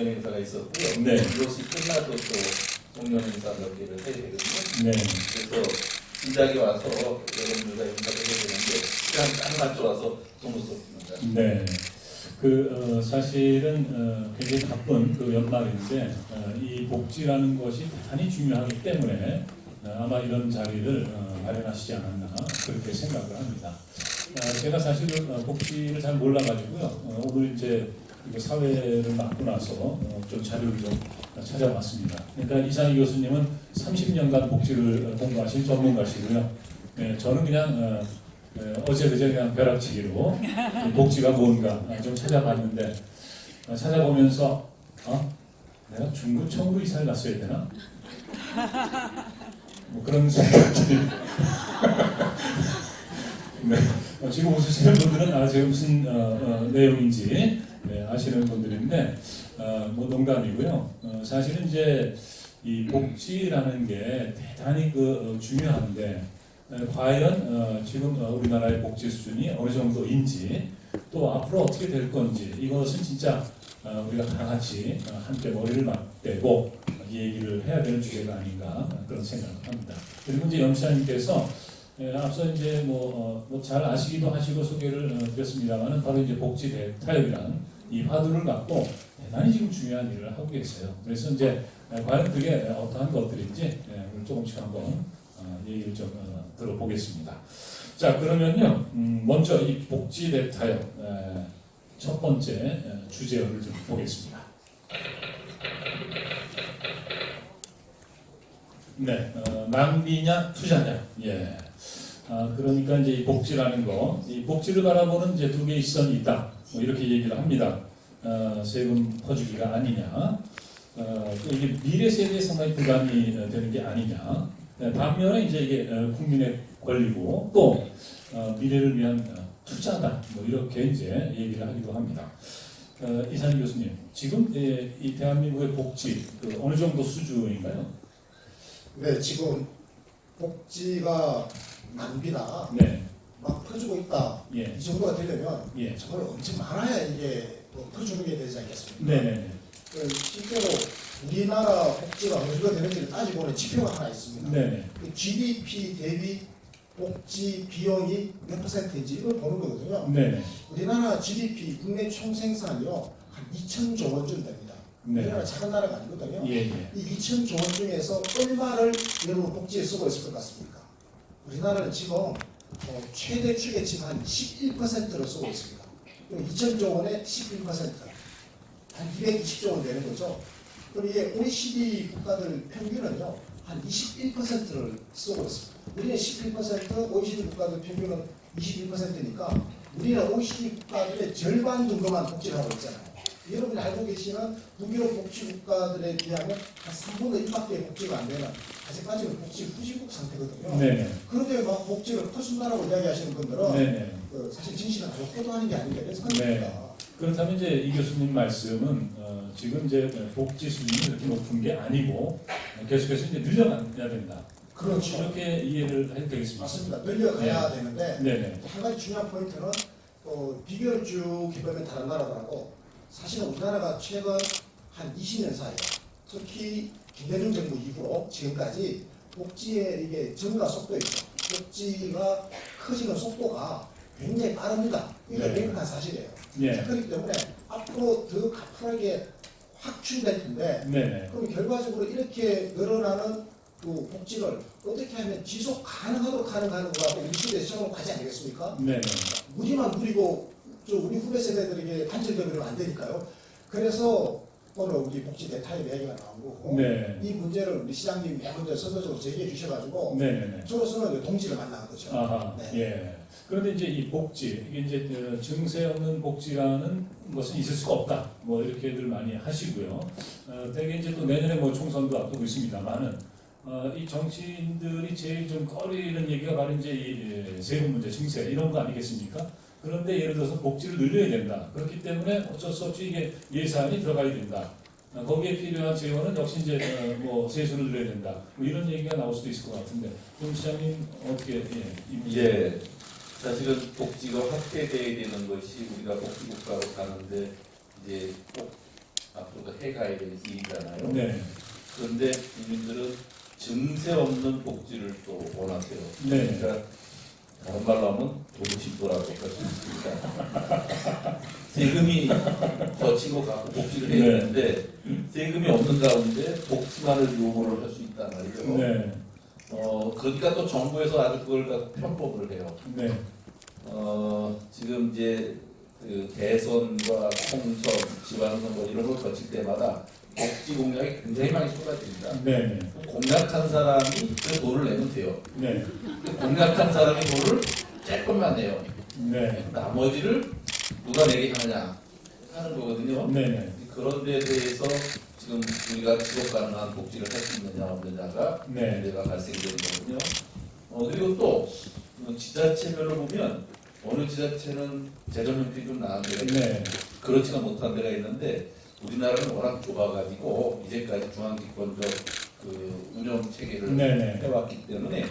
송년 행사가 있었고요. 네. 이것이 끝나도 또 송년 행사 몇 개를 해야 되거든요. 네. 그래서 진작에 와서 여러분들과 인사를 해야 되는데 시간 딱 맞춰 와서 너무 섭습니다. 네. 사실은 굉장히 바쁜 그 연말인데 이 복지라는 것이 대단히 중요하기 때문에 아마 이런 자리를 마련하시지 않았나 그렇게 생각을 합니다. 제가 사실은 복지를 잘 몰라가지고요. 오늘 이제 이거 사회를 맡고 나서 좀 자료를 좀 찾아봤습니다. 그러니까 이상희 교수님은 30년간 복지를 공부하신 전문가시고요. 네, 저는 그냥 어제 그제 그냥 벼락치기로 복지가 뭔가 좀 찾아봤는데 찾아보면서 내가 중구청으로 이사를 갔어야 되나? 뭐 그런 생각들이 네. 지금 웃으시는 분들은 제가 무슨 내용인지 아시는 분들인데 뭐 농담이고요. 사실은 이제 이 복지라는 게 대단히 중요한데 과연 지금 우리나라의 복지 수준이 어느 정도인지 또 앞으로 어떻게 될 건지 이것은 진짜 우리가 다 같이 함께 머리를 맞대고 이 얘기를 해야 되는 주제가 아닌가 그런 생각을 합니다. 그리고 이제 염시장님께서 앞서 이제 뭐 잘 아시기도 하시고 소개를 드렸습니다만은 바로 이제 복지 대타협이란 이 화두를 갖고 대단히 지금 중요한 일을 하고 계세요. 그래서 이제 과연 그게 어떠한 것들인지 오늘 조금씩 한번 얘기를 좀 들어보겠습니다. 자 그러면요 먼저 이 복지 대타협 첫 번째 주제를 좀 보겠습니다. 네, 낭비냐 투자냐. 예. 그러니까 이제 이 복지라는 거, 이 복지를 바라보는 이제 두 개의 시선이 있다. 뭐 이렇게 얘기를 합니다. 세금 퍼주기가 아니냐. 또 이게 미래 세대에 상당히 부담이 되는 게 아니냐. 반면에 이제 이게 국민의 권리고 또 미래를 위한 투자다. 뭐 이렇게 이제 얘기를 하기도 합니다. 이상희 교수님, 지금 이 대한민국의 복지 어느 정도 수준인가요? 네, 지금 복지가 낭비나 네. 막 퍼주고 있다. 예. 이 정도가 되려면 예. 정말 엄청 많아야 이게 퍼주는 게 되지 않겠습니까? 네네네. 실제로 우리나라 복지가 어느 정도 되는지를 따지고는 지표가 하나 있습니다. 네네. GDP 대비 복지 비용이 몇 %인지 이걸 보는 거거든요. 네네. 우리나라 GDP 국내 총생산이요 한 2,000조 원쯤 됩니다. 네. 우리나라 작은 나라가 아니거든요. 예, 예. 이 2,000조 원 중에서 얼마를 여러분 복지에 쓰고 있을 것 같습니까? 우리나라는 지금 최대 추계치가 한 11%를 쓰고 있습니다. 2,000조 원에 11%, 한 220조 원 되는 거죠. 그럼 이게 OECD 국가들 평균은요, 한 21%를 쓰고 있습니다. 우리는 11%, OECD 국가들 평균은 21%니까 우리는 OECD 국가들의 절반 정도만 복지를 하고 있잖아요. 여러분이 알고 계시는 북유럽 복지 국가들에 비하면 한 3분의 1밖에 복지가 안 되는 아직까지는 복지 후진국 상태거든요. 네네. 그런데 막 복지를 퍼준다라고 이야기하시는 분들은 네네. 사실 진실은 아주 호도하는 게 아닌가 이런 생각이 듭니다. 네. 그렇다면 이제 이 교수님 말씀은 지금 이제 복지 수준이 그렇게 높은 게 아니고 계속해서 이제 늘려가야 된다. 그렇죠. 이렇게 이해를 해도 되겠습니다. 맞습니다. 늘려가야 되는데 네네. 한 가지 중요한 포인트는 비교를 쭉 해보면 다른 나라들하고 사실은 우리나라가 최근 한 20년 사이에 특히 김대중 정부 이후로 지금까지 복지의 이게 증가 속도 있죠. 복지가 커지는 속도가 굉장히 빠릅니다. 이게 네. 명백한 사실이에요. 예. 그렇기 때문에 앞으로 더 가뿐하게 확충될 텐데 네네. 그럼 결과적으로 이렇게 늘어나는 그 복지를 어떻게 하면 지속 가능하도록 하는 거가 우리 시대의 시험을 과제 아니겠습니까? 네네. 우리만 누리고 우리 후배 세대들에게 단절되면 안 되니까요. 그래서 오늘 우리 복지 대타협 이야기가 나온 거고 네. 이 문제를 우리 시장님이 먼저 선도적으로 제기해 주셔가지고 네네네. 저로서는 동지를 만난 거죠. 아하. 네. 예. 그런데 이제 이 복지 이게 이제 증세 없는 복지라는 것은 있을 수가 없다. 뭐 이렇게들 많이 하시고요. 대개 이제 또 내년에 뭐 총선도 앞두고 있습니다만은 이 정치인들이 제일 좀 꺼리는 얘기가 바로 이제 이 세금 문제, 증세 이런 거 아니겠습니까? 그런데 예를 들어서 복지를 늘려야 된다. 그렇기 때문에 어쩔 수 없이 이게 예산이 들어가야 된다. 거기에 필요한 재원은 역시 이제 뭐 세수를 늘려야 된다. 뭐 이런 얘기가 나올 수도 있을 것 같은데, 좀 시장님 어떻게 예, 사실은 복지가 확대돼야 되는 것이 우리가 복지국가로 가는데 이제 꼭 앞으로 해가야 될 일이잖아요. 네. 그런데 국민들은 증세 없는 복지를 또 원하세요. 네. 그러니까 다른 말로 하면 도둑심도라고 할 수 있습니다. 세금이 거치고 갖고 복지를 해야 네. 되는데 세금이 없는 가운데 복지만을 요구를 할 수 있단 말이죠. 네. 그러니까 또 정부에서 아주 그걸 갖고 편법을 해요. 네. 지금 이제 그 대선과 총선, 지방선거 이런 걸 거칠 때마다 복지 공약이 굉장히 많이 쏟아집니다. 네. 공약한 사람이 그 돈을 내면 돼요. 네. 공약한 사람이 돈을 조금만 내요. 네. 나머지를 누가 내게 하느냐 하는 거거든요. 네. 그런 데에 대해서 지금 우리가 지속 가능한 복지를 할 수 있느냐 없느냐가 네. 문제가 발생되는 거거든요. 그리고 또 지자체별로 보면 어느 지자체는 재정 형편이 좀 나은 데가 있고 네. 그렇지가 못한 데가 있는데 우리나라는 워낙 좁아가지고 이제까지 중앙집권적 그 운영 체계를 네. 해왔기 때문에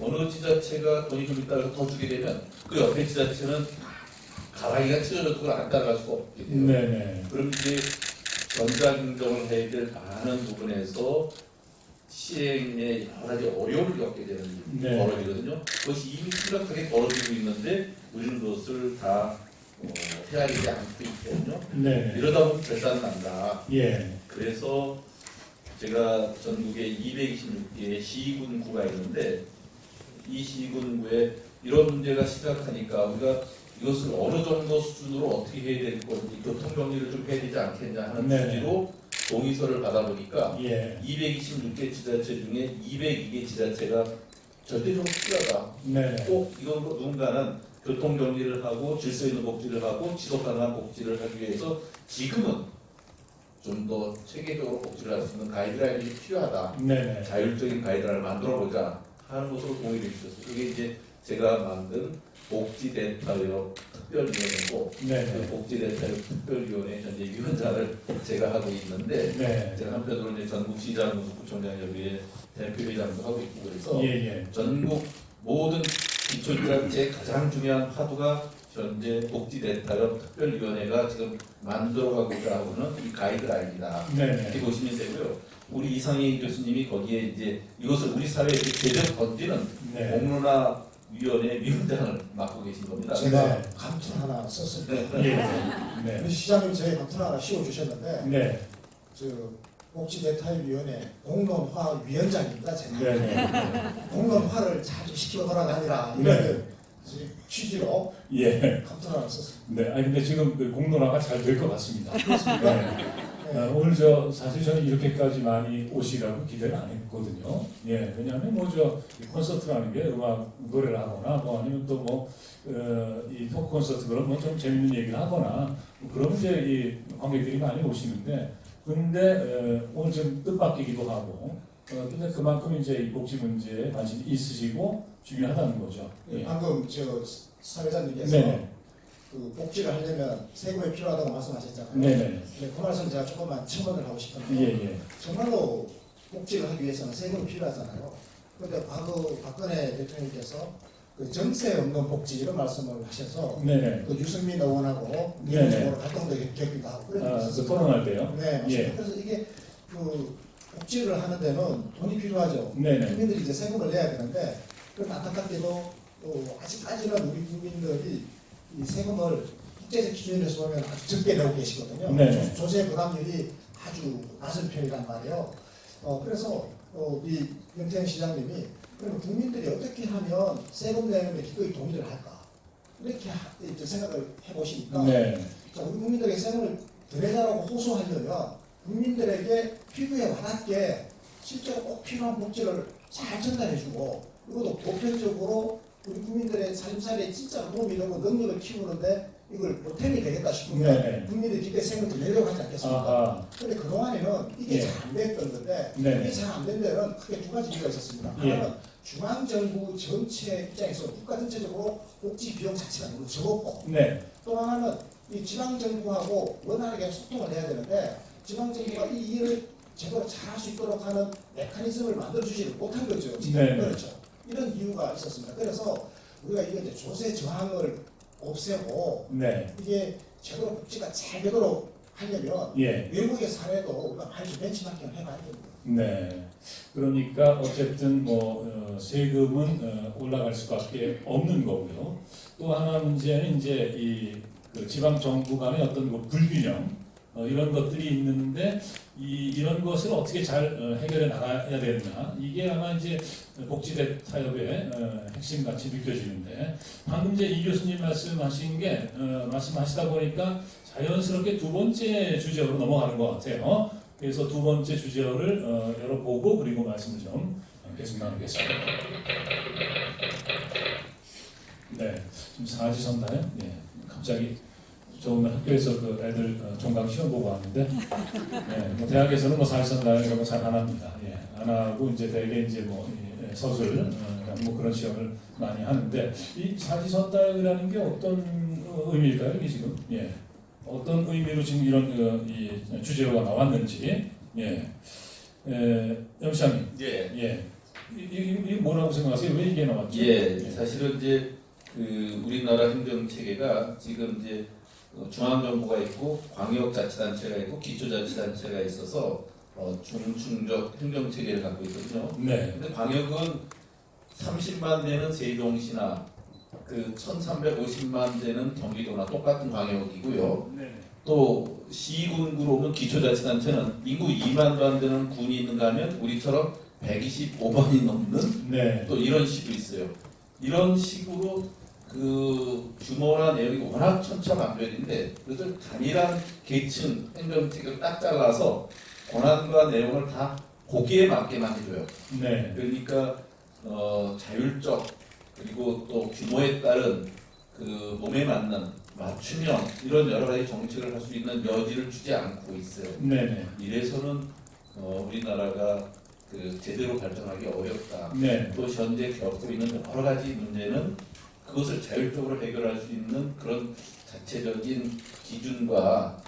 어느 지자체가 돈이 좀 있다고 더 주게 되면 그 옆에 지자체는 가랑이가 찢어져도 그걸 안 따라갈 수가 없게 돼요. 네. 그럼 이제 전자경정을 해야 될 많은 부분에서 시행에 여러 가지 어려움을 겪게 되는 일이 네. 벌어지거든요. 그것이 이미 심각하게 벌어지고 있는데 우리는 그것을 다 헤아리지 않고 있거든요. 네. 이러다 보면 결단 난다. 예. 그래서 제가 전국에 226개의 시군구가 있는데 이 시군구에 이런 문제가 심각하니까 우리가 이것을 어느 정도 수준으로 어떻게 해야 될 건지 교통정리를 좀 해야 되지 않겠냐 하는 네. 취지로 동의서를 받아보니까 예. 226개 지자체 중에 202개 지자체가 절대적으로 필요하다. 네. 꼭 이건 누군가는 교통정리를 하고 질서 있는 복지를 하고 지속가능한 복지를 하기 위해서 지금은 좀 더 체계적으로 복지를 할 수 있는 가이드라인이 필요하다. 네. 자율적인 가이드라인을 만들어보자 하는 것으로 동의를 주셨어요. 그게 이제 제가 만든 복지대타협 특별위원회고 네. 그 복지대타협 특별위원회 현재 위원장을 제가 하고 있는데 네. 제가 한편으로 이제 전국시장 구청장협의회 대표회장도 하고 있고 그래서 예. 전국 모든 기초지자체의 가장 중요한 화두가 현재 복지대타협 특별위원회가 지금 만들어가고자 하고는 이 가이드라인이다. 이렇게 네. 보시면 되고요. 우리 이상희 교수님이 거기에 이제 이것을 우리 사회에 제대로 던지는 네. 공론화 위원회 위원장을 맡고 계신 겁니다. 제가 네. 감투를 하나 썼습니다. 네. 예. 네. 우리 시장님 제 감투를 하나 씌워주셨는데 네. 저 복지대타협위원회 공론화 위원장입니다. 제가 네. 공론화를 잘 좀 시키고 돌아다니라 네. 이런 취지로 예. 감투를 하나 썼습니다. 네. 아니 근데 지금 그 공론화가 잘 될 것 같습니다. 그렇습니까? 네. 네. 오늘 사실 저는 이렇게까지 많이 오시라고 기대를 안 했거든요. 예, 왜냐하면 콘서트라는 게 음악 노래를 하거나 아니면 또 이 토크 콘서트 그런 좀 재밌는 얘기를 하거나 그런 이제 이 관객들이 많이 오시는데 근데 오늘 좀 뜻밖이기도 하고 근데 그만큼 이제 이 복지 문제에 관심이 있으시고 중요하다는 거죠. 예. 방금 저 사회자님께서 네네. 그 복지를 하려면 세금이 필요하다고 말씀하셨잖아요. 네네. 네, 그 말씀 제가 조금만 첨언을 하고 싶은데 예. 정말로 복지를 하기 위해서는 세금이 필요하잖아요. 그런데 박근혜 대통령께서 그 정세 없는 복지 이런 말씀을 하셔서 네네. 그 유승민 의원하고 네네. 민주적으로 활동도 겪기도 하고 그런 일이 그 있었어요. 토론할 때요. 네, 맞습니다. 예. 그래서 이게 그 복지를 하는 데는 돈이 필요하죠. 네네. 국민들이 이제 세금을 내야 되는데 그럼 안타깝게도 아직까지는 우리 국민들이 이 세금을 국제적 기준에서 보면 아주 적게 내고 계시거든요. 네. 조세 부담률이 아주 낮은 편이란 말이에요. 그래서 이 윤태영 시장님이 그러면 국민들이 어떻게 하면 세금 내는데 기꺼이 동의를 할까? 이렇게 이제 생각을 해보시니까 네. 자, 우리 국민들에게 세금을 더 내자라고 호소하려면 국민들에게 피부에 와닿게 실제로 꼭 필요한 복지를 잘 전달해주고 그리고 보편적으로 우리 국민들의 삶살이에 진짜 도움이 되고 능력을 키우는데 이걸 보탬이 되겠다 싶으면 네. 국민들이 기꺼이 세금을 내려고 하지 않겠습니까? 아하. 그런데 그동안에는 이게 예. 잘 안 됐던 건데 네. 이게 잘 안 된 데는 크게 두 가지 이유가 있었습니다. 예. 하나는 중앙정부 전체 입장에서 국가 전체적으로 복지 비용 자체가 너무 적었고 네. 또 하나는 이 지방정부하고 원활하게 소통을 해야 되는데 지방정부가 이 일을 제대로 잘 할 수 있도록 하는 메커니즘을 만들어주지를 못한 거죠. 지금. 네. 그렇죠. 이런 이유가 있었습니다. 그래서 우리가 이게 조세 저항을 없애고 네. 이게 제대로 복지가 잘 되도록 하려면 예. 외국의 사례도 우리가 많이 벤치마킹을 해봐야 됩니다. 네. 그러니까 어쨌든 뭐 세금은 올라갈 수밖에 없는 거고요. 또 하나 문제는 이제 그 지방 정부 간의 어떤 그 불균형 이런 것들이 있는데 이런 것을 어떻게 잘 해결해 나가야 되느냐 이게 아마 이제 복지대 타협의 핵심 같이 느껴지는데 방금 이제 이 교수님 말씀하신 게 말씀하시다 보니까 자연스럽게 두 번째 주제로 넘어가는 것 같아요. 그래서 두 번째 주제를 열어보고 그리고 말씀을 좀 계속 나누겠습니다. 네, 지금 사지선다요? 네, 갑자기 저 오늘 학교에서 그 애들 종강 시험 보고 왔는데, 네, 뭐 대학에서는 뭐 사지선다 이런 거 잘 안 합니다. 예, 안 하고 이제 대개 이제 뭐 서술 뭐 그런 시험을 많이 하는데 이 사지선다이라는 게 어떤 의미일까요? 이게 지금 예, 어떤 의미로 지금 이런 이 주제가 나왔는지 예, 염시장님 예. 이게 뭐라고 생각하세요? 왜 이게 나왔죠? 예, 사실은 이제 그 우리나라 행정 체계가 지금 이제 중앙정부가 있고 광역자치단체가 있고 기초자치단체가 있어서 중충적 행정 체계를 갖고 있거든요. 네. 근데 광역은 30만 되는 세종시나 그 1,350만 되는 경기도나 똑같은 광역이고요. 네. 또 시군구로 오면 기초자치단체는 인구 2만도 안 되는 군이 있는가 하면 우리처럼 125만이 넘는 네. 또 이런 시도 있어요. 이런 식으로 그 규모나 내용이 워낙 천차만별인데 그것을 단일한 계층 행정체계를 딱 잘라서 권한과 내용을 다 거기에 맞게만 해줘요. 네. 그러니까 자율적 그리고 또 규모에 따른 그 몸에 맞는 맞춤형 이런 여러 가지 정책을 할 수 있는 여지를 주지 않고 있어요. 네. 이래서는 우리나라가 그 제대로 발전하기 어렵다. 네. 또 현재 겪고 있는 여러 가지 문제는 그것을 자율적으로 해결할 수 있는 그런 자체적인 기준과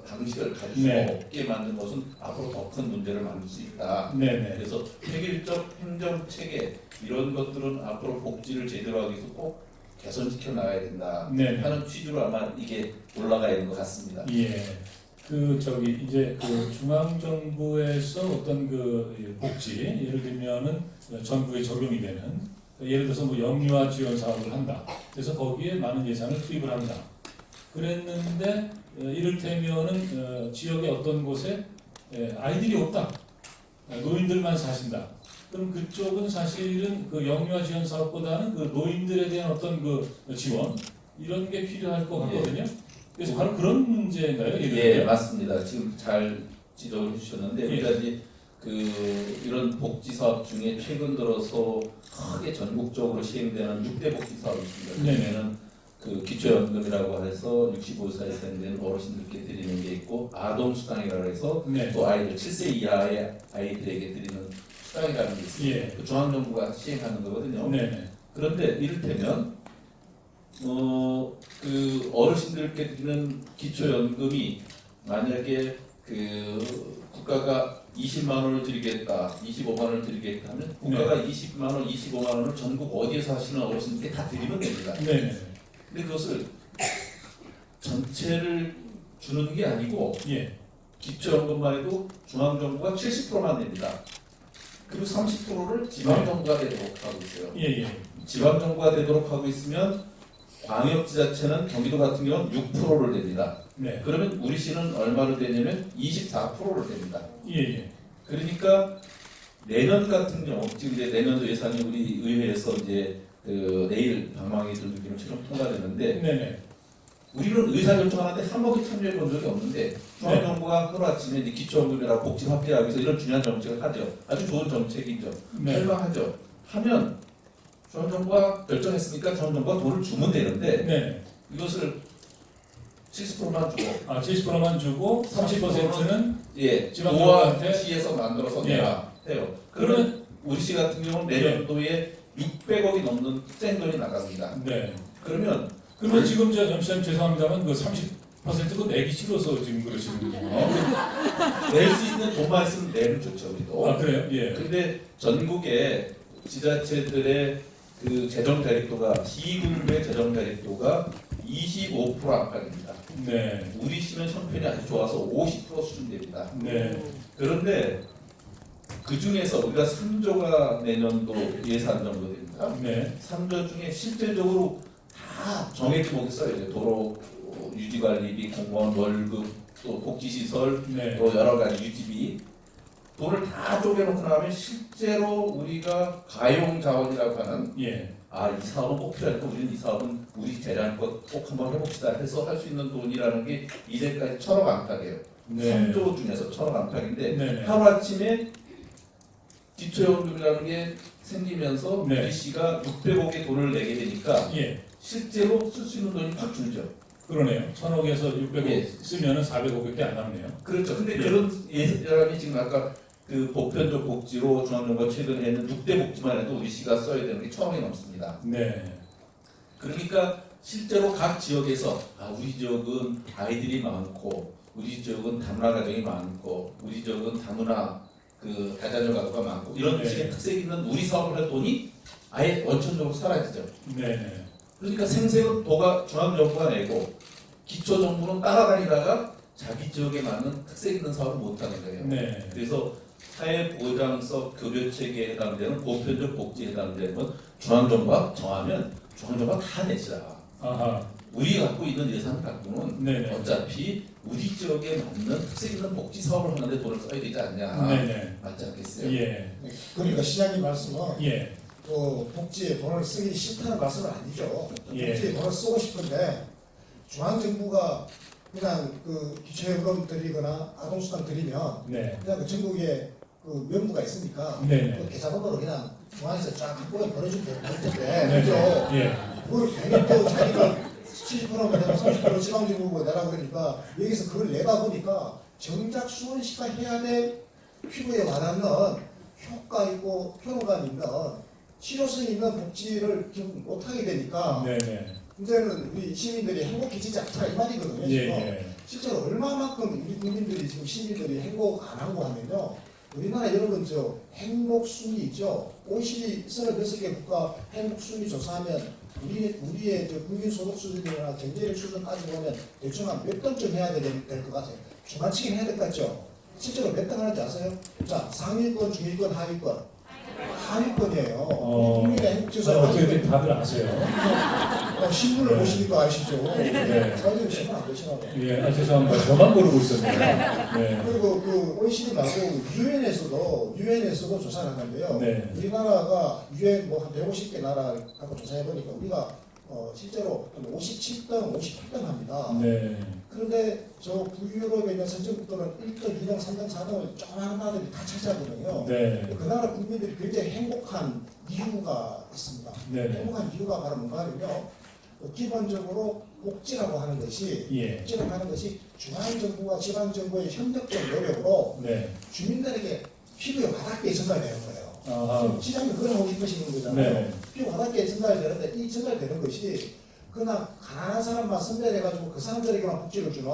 방식을 가질 수 네. 없게 만든 것은 앞으로 더 큰 문제를 만들 수 있다. 네. 그래서 획일적 행정 체계 이런 것들은 앞으로 복지를 제대로 하기 위해서 꼭 개선시켜 나가야 된다 네. 하는 취지로 아마 이게 올라가야 되는 것 같습니다. 예. 그 저기 이제 그 중앙 정부에서 어떤 그 복지 예를 들면은 전국에 적용이 되는 예를 들어서 뭐 영유아 지원 사업을 한다. 그래서 거기에 많은 예산을 투입을 한다. 그랬는데 이를테면은 지역의 어떤 곳에 아이들이 없다. 노인들만 사신다. 그럼 그쪽은 사실은 그 영유아 지원 사업보다는 그 노인들에 대한 어떤 그 지원 이런 게 필요할 것 같거든요. 그래서 바로 그런 문제인가요? 예, 맞습니다. 지금 잘 지적을 해주셨는데 예. 우리가 이제 그 이런 복지 사업 중에 최근 들어서 크게 전국적으로 시행되는 6대 복지 사업이 있습니다. 네. 그중에는 그 기초연금이라고 해서 65세 이상 된 어르신들께 드리는 게 있고 아동수당이라고 해서 네. 또 아이들 7세 이하의 아이들에게 드리는 수당이라는 게 있습니다. 예. 그 중앙정부가 시행하는 거거든요. 네. 그런데 이를테면 그 어르신들께 드리는 기초연금이 만약에 그 국가가 20만 원을 드리겠다, 25만 원을 드리겠다 하면 국가가 20만 원, 25만 원을 전국 어디에서 하시는 어르신들께 다 드리면 됩니다. 네. 근데 그것을 전체를 주는 게 아니고 예. 기초연금만 해도 중앙정부가 70%만 냅니다. 그리고 30%를 지방정부가 되도록 하고 있어요. 예. 지방정부가 되도록 하고 있으면 광역지자체는 경기도 같은 경우는 6%를 냅니다. 네. 그러면 우리 시는 얼마를 내냐면 24%를 냅니다. 예. 그러니까 내년 같은 경우 지금 이제 내년도 예산이 우리 의회에서 이제 그 내일 방망이 들기로 최종 통과되는데 네. 우리는 의사결정하는데 한 번도 참여해 본 적이 없는데 중앙정부가 하루아침에 이제 기초연금이나 복지 확대하기 위해서 이런 중요한 정책을 하죠. 아주 좋은 정책이죠. 네. 설명하죠. 하면 중앙정부가 결정했으니까 중앙정부가 돈을 주면 되는데 네. 이것을 70%만 주고 70%만 주고 30%는 예, 지방정부한테 도시에서 만들어서 내라 해요. 그러면 우리 시 같은 경우는 내년도에 600억이 넘는 생돈이 나갑니다. 네. 그러면 지금 저 염시장 죄송합니다만 그 30%도 내기 싫어서 지금 그러시는 거예요. 낼 수 있는 돈만 있으면 내면 좋죠, 우리도. 아 그래요? 예. 근데 전국의 지자체들의 그 재정 자립도가 시군구의 재정 자립도가 25% 안팎입니다. 네. 우리 시는 형편이 아주 좋아서 50% 수준 됩니다. 네. 그런데 그 중에서 우리가 3조가 내년도 예산 정도 됩니다. 네. 3조 중에 실질적으로 다 정해진 목이 써야 돼요. 도로 유지관리비, 공무원 월급, 또 복지시설, 네. 또 여러 가지 유지비 돈을 다 쪼개놓고 나면 실제로 우리가 가용 자원이라고 하는 예. 이 사업은 꼭 필요하니까 우리는 이 사업은 우리 재량껏 꼭 한번 해봅시다 해서 할 수 있는 돈이라는 게 이제까지 1,000억 안팎이에요. 네. 3조 중에서 1,000억 안팎인데 네. 하루아침에 기초연금이라는 게 생기면서 네. 우리 시가 600억의 돈을 내게 되니까 예. 실제로 쓸 수 있는 돈이 확 줄죠. 그러네요. 1,000억에서 600억 예. 쓰면은 400억밖에 안 남네요. 그렇죠. 근데 네. 그런 예산이 지금 아까 그 보편적 복지로 중앙정부가 최근에 했는 6대 복지만 해도 우리 시가 써야 되는 게 1,000억이 넘습니다. 네. 그러니까 실제로 각 지역에서 우리 지역은 아이들이 많고 우리 지역은 다문화 가정이 많고 우리 지역은 다문화 그 다자녀 가구가 많고 이런 네. 식의 특색 있는 우리 사업을 할 돈이 아예 원천적으로 사라지죠. 네. 그러니까 생색은 도가 중앙정부가 내고 기초정부는 따라다니다가 자기 지역에 맞는 특색 있는 사업을 못하는 거예요. 네. 그래서 사회보장성 급여체계에 해당되는 보편적 복지에 해당되는 건 중앙정부가 정하면 중앙정부가 다 내시라. 아하. 우리 갖고 있는 예산 갖고는 네네. 어차피 우리 지역에 맞는 특색 있는 복지 사업을 하는데 돈을 써야 되지 않냐. 네네. 맞지 않겠어요? 예. 그러니까 시장님 말씀은 예. 복지에 돈을 쓰기 싫다는 말씀은 아니죠. 예. 복지에 돈을 쓰고 싶은데 중앙정부가 그냥 그 기초연금 드리거나 아동수당 드리면 네. 그냥 그 전국에 그 명부가 있으니까 네네. 그 계좌번호로 그냥 중앙에서 쫙 한꺼번에 보내주면 될 텐데 네. 그죠? 예. 그걸 괜히 또 자기가 70%면 내가 30% 지방정부고 내라 그러니까 여기서 그걸 내다 보니까 정작 수원시가 해야 될 피부에 와닿는 효과 있고 효능감 있는 실효성 있는 복지를 지금 못하게 되니까 네네. 이제는 우리 시민들이 행복해지지 않다 이 말이거든요. 예. 지금 예. 실제로 얼마만큼 우리 국민들이 지금 시민들이 행복 안 하고 하면요. 우리나라 여러분 저 행복 순위 있죠. OECD 36개 국가 행복 순위 조사하면 우리의 저 국민 소득 수준이나 경제력 수준 따지고 보면 대충 한 몇 등쯤 해야 될 것 같아요. 중간치기는 해야 될 것 같죠. 실제로 몇 등 하는지 아세요? 자, 상위권, 중위권, 하위권. 하위권이에요. 국민의 행복지수 어떻게 다들 아세요? 신문을 네. 보시니까 아시죠. 네. 사회적 신문 안 보시나 봐요. 예. 죄송합니다. 저만 모르고 있었네요. 네. 그리고 그 OECD 말고 유엔에서도 조사를 하는데요. 네. 우리나라가 유엔 뭐 한 150개 나라 갖고 조사해 보니까 우리가 실제로 57등, 58등 합니다. 네. 그런데 저 북유럽에 있는 선진국들은 1등, 2등, 3등, 4등을 조그마한 나라들이 다 차지하거든요. 네. 그 나라 국민들이 굉장히 행복한 이유가 있습니다. 네. 행복한 이유가 바로 뭔가 하면요. 기본적으로 복지라고 하는 것이 예. 복지라고 하는 것이 중앙정부와 지방정부의 협력적 노력으로 네. 주민들에게 피부에 와닿게 전달되는 거예요. 아하. 시장님 그걸 하고 싶으시는 거잖아요. 네. 피부 와닿게 전달되는데 이 전달되는 것이 그냥 가난한 사람만 선별해가지고 그 사람들에게만 복지를 주는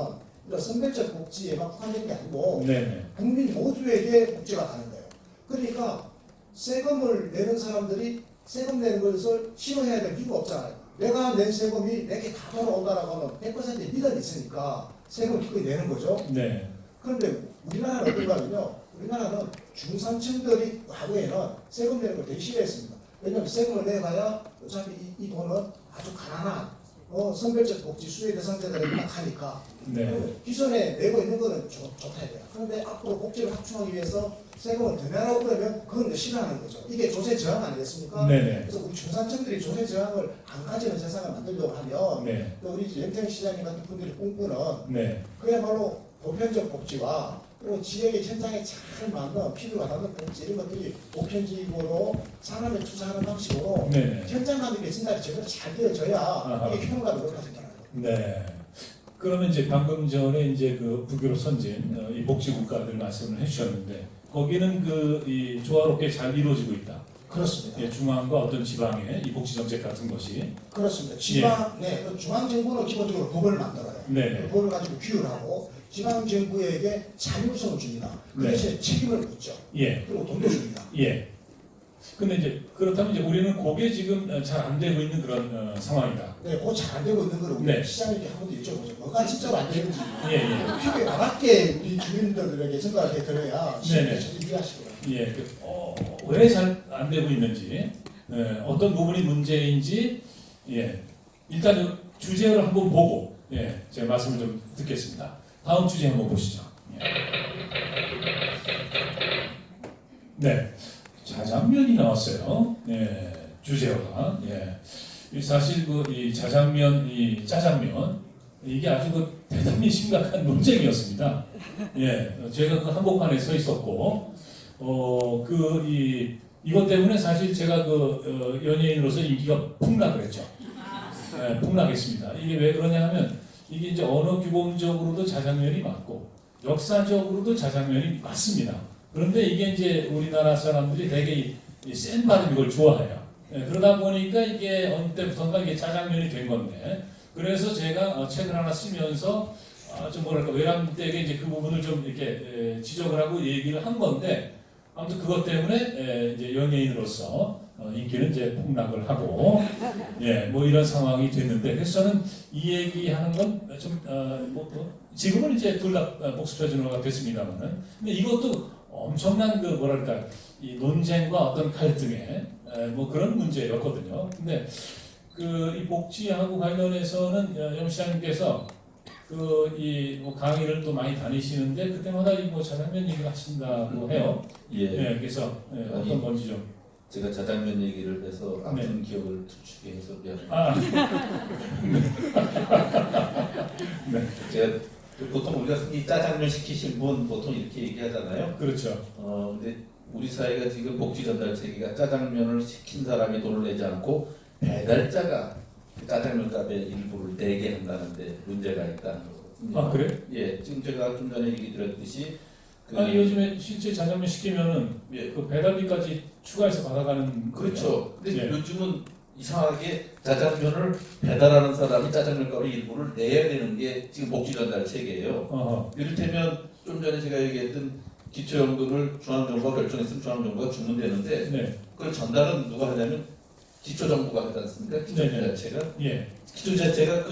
이런 선별적 복지에만 포함되는 게 아니고 네네. 국민 모두에게 복지가 가는 거예요. 그러니까 세금을 내는 사람들이 세금 내는 것을 싫어해야 될 이유가 없잖아요. 내가 낸 세금이 내게 다 돌아온다라고 하면 100%의 믿음이 있으니까 세금을 기꺼이 내는 거죠. 네. 그런데 우리나라는 어떤가 하면요. 우리나라는 중산층들이 과거에는 세금 내는 걸 되게 싫어했습니다. 왜냐하면 세금을 내봐야 어차피 이 돈은 아주 가난한 선별적 복지 수혜 대상자들에게만 가니까 네. 기존에 내고 있는 거는 좋다 해요. 그런데 앞으로 복지를 확충하기 위해서 세금을 더 내라고 그러면 그건 싫어하는 거죠. 이게 조세 저항 아니겠습니까? 네네. 그래서 우리 중산층들이 조세 저항을 안 가지는 세상을 만들려고 하면 네. 또 우리 연평 시장님 같은 분들이 꿈꾸는 네. 그야말로 보편적 복지와 그리고 지역의 현장에 잘 맞는 필요가 닿는 복지 이런 것들이 보편적으로 사람에 투자하는 방식으로 네네. 현장 감독의 진단이 제대로 잘 되어져야 아하. 이게 효능감이 높아진다는 거예요. 네. 그러면 이제 방금 전에 이제 그 북유럽 선진 이 복지 국가들 말씀을 해주셨는데 거기는 그 이 조화롭게 잘 이루어지고 있다. 그렇습니다. 예, 중앙과 어떤 지방의 이 복지 정책 같은 것이. 그렇습니다. 지방, 그 중앙정부는 기본적으로 법을 만들어요. 네네. 그 법을 가지고 규율하고 지방정부에게 자율성을 줍니다. 그 네. 대신에 책임을 묻죠. 예. 그리고 돈도 줍니다. 예. 근데 이제 그렇다면 이제 우리는 그게 지금 잘 안 되고 있는 그런 상황이다. 네, 그거 잘 안 되고 있는 걸 우리 네. 시장님께 한 번도 여쭤보죠. 뭐가 진짜로 안 되는지. 예, 예. 필요에 맞게 우리 주민들에게 전달하게 들어야 네네. 시민들이 이해하시거든요. 예, 왜 잘 안 되고 있는지, 어떤 부분이 문제인지, 예, 일단 주제를 한번 보고, 예, 제 말씀을 좀 듣겠습니다. 다음 주제 한번 보시죠. 예. 네, 자장면이 나왔어요. 예, 주제가. 예, 사실 이 자장면, 이 짜장면 이게 아주 대단히 심각한 논쟁이었습니다. 예, 제가 그 한복판에 서 있었고, 이것 때문에 사실 제가 연예인으로서 인기가 폭락을 했죠. 예, 폭락했습니다. 이게 왜 그러냐 하면, 이게 이제 언어 규범적으로도 자장면이 맞고, 역사적으로도 자장면이 맞습니다. 그런데 이게 이제 우리나라 사람들이 되게 센 발음 이걸 좋아해요. 예, 그러다 보니까 이게 어느 때부터인가 이게 자장면이 된 건데, 그래서 제가 책을 하나 쓰면서 좀 뭐랄까 외람되게 이제 그 부분을 좀 이렇게 지적을 하고 얘기를 한 건데, 아무튼 그것 때문에 이제 연예인으로서 인기는 이제 폭락을 하고, 예, 뭐 이런 상황이 됐는데, 그래서 저는 이 얘기하는 건 좀 지금은 이제 둘 다 복수표준어가 됐습니다만은, 근데 이것도 엄청난 뭐랄까 이 논쟁과 어떤 갈등의 뭐 그런 문제였거든요. 근데 이 복지하고 관련해서는 영 시장님께서 뭐 강의를 또 많이 다니시는데 그때마다 뭐 자장면 얘기를 하신다고 해요. 예. 네, 그래서 어떤 건지 좀. 제가 자장면 얘기를 해서 아픈 네. 기억을 주게 해서 미안합니다. 아, 네, 제가 보통 우리가 흔히 짜장면 시키신 분 보통 이렇게 얘기하잖아요. 그렇죠. 근데 우리 사회가 지금 복지 전달 체계가 짜장면을 시킨 사람이 돈을 내지 않고 배달자가 짜장면 값의 일부를 내게 한다는데 문제가 있다는 거거든요. 아, 그래? 예, 지금 제가 좀 전에 얘기 드렸듯이 아니 요즘에 실제 자장면 시키면은 예, 그 배달비까지 추가해서 받아가는. 그렇죠. 근데 예. 요즘은 이상하게 짜장면을 배달하는 사람이 짜장면 값의 일부를 내야 되는 게 지금 복지 전달 체계예요. 어허. 이를테면 좀 전에 제가 얘기했던 기초연금을 중앙정부가 결정했으면 중앙정부가 주면 되는데 네, 그걸 전달은 누가 하냐면 기초정부가 하지 않습니까? 기초지자체가. 예, 기초지자체가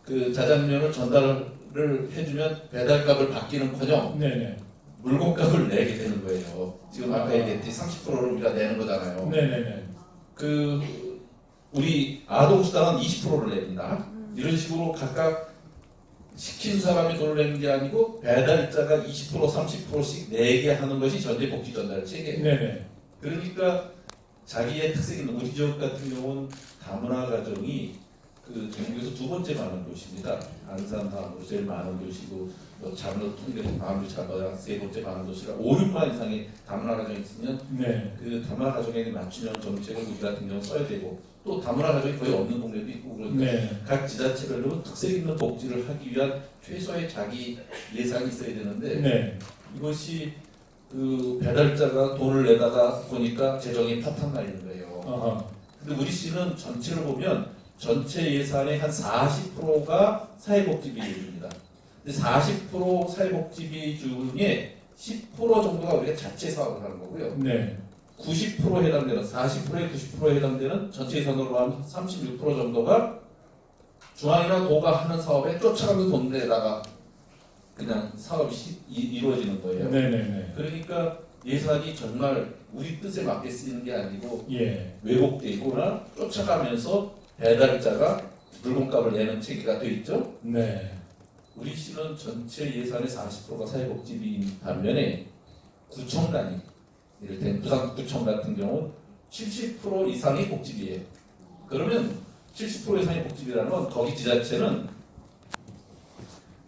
그 자장면을 전달을 해주면 배달값을 받기는커녕 네네, 물건값을 내게 되는 거예요. 지금 아까 얘기했듯이 30%를 우리가 내는 거잖아요. 네네네. 우리 아동수당은 20%를 냅니다. 이런 식으로 각각 시킨 사람이 돈을 내는 게 아니고 배달자가 20% 30%씩 내게 하는 것이 전체 복지 전달 체계예요. 네네. 그러니까 자기의 특색이 있는 우리 지역 같은 경우는 다문화 가정이 전국에서 두 번째 많은 도시입니다. 안산 다음으로 제일 많은 도시고 잘못 통계를 다음으로 잡아야 세 번째 많은 도시라 5, 6만 이상의 다문화 가정이 있으면 네. 그 다문화 가정에게 맞춤형 정책을 우리 같은 경우 써야 되고 또 다문화 가정이 거의 없는 동네도 있고 그러니까 네. 각 지자체별로 특색 있는 복지를 하기 위한 최소의 자기 예산이 있어야 되는데 네. 이것이 배달자가 돈을 내다가 보니까 재정이 파탄 나는 거예요. 어허. 근데 우리 시는 전체를 보면 전체 예산의 한 40%가 사회복지 비율입니다. 근데 40% 사회복지 비율 중에 10% 정도가 우리가 자체 사업을 하는 거고요. 네. 90% 해당되는 40%에 90%에 해당되는 전체 예산으로 하면 36% 정도가 중앙이나 도가 하는 사업에 쫓아가면서 돈 내다가 그냥 사업이 이루어지는 거예요. 네네네. 그러니까 예산이 정말 우리 뜻에 맞게 쓰이는 게 아니고 예. 왜곡되거나 쫓아가면서 배달자가 물건값을 내는 체계가 되어 있죠. 네. 우리 시는 전체 예산의 40%가 사회복지비인 반면에 구청 단위, 이를테면 부산구청 같은 경우는 70% 이상이 복지비예요. 그러면 70% 이상의 복지비라는 건 거기 지자체는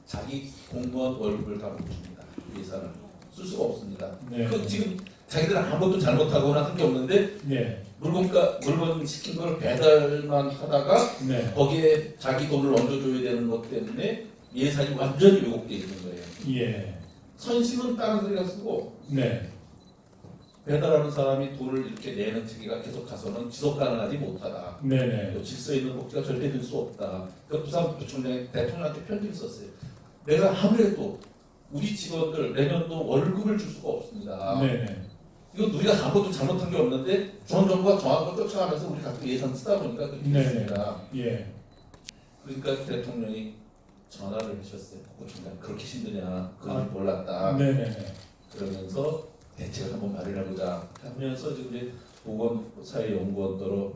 자기 공무원 월급을 다 못 줍니다. 예산을 쓸 수가 없습니다. 네. 지금 자기들 아무것도 잘못하거나 한 게 없는데 네. 물건 시킨 걸 배달만 하다가 네. 거기에 자기 돈을 얹어줘야 되는 것 때문에 예산이 완전히 왜곡되어 있는 거예요. 예. 선심은 다른 소리가 쓰고 네. 배달하는 사람이 돈을 이렇게 내는 체계가 계속 가서는 지속 가능하지 못하다. 네네. 또 질서 있는 복지가 절대 될 수 없다. 그 부산구청장이 대통령한테 편지를 썼어요. 내가 아무래도 우리 직원들 내년도 월급을 줄 수가 없습니다. 네네. 이거 우리가 아무것도 잘못한 게 없는데 중앙정부가 정한 걸 쫓아가면서 우리 각각 예산 쓰다 보니까 그렇게 네. 됐습니다. 예. 그러니까 대통령이 전화를 하셨어요. 국무총장 그렇게 힘드냐 그건 아. 몰랐다. 네네네. 그러면서 대책을 한번 마련해보자 하면서 지금 이제 보건사회연구원도로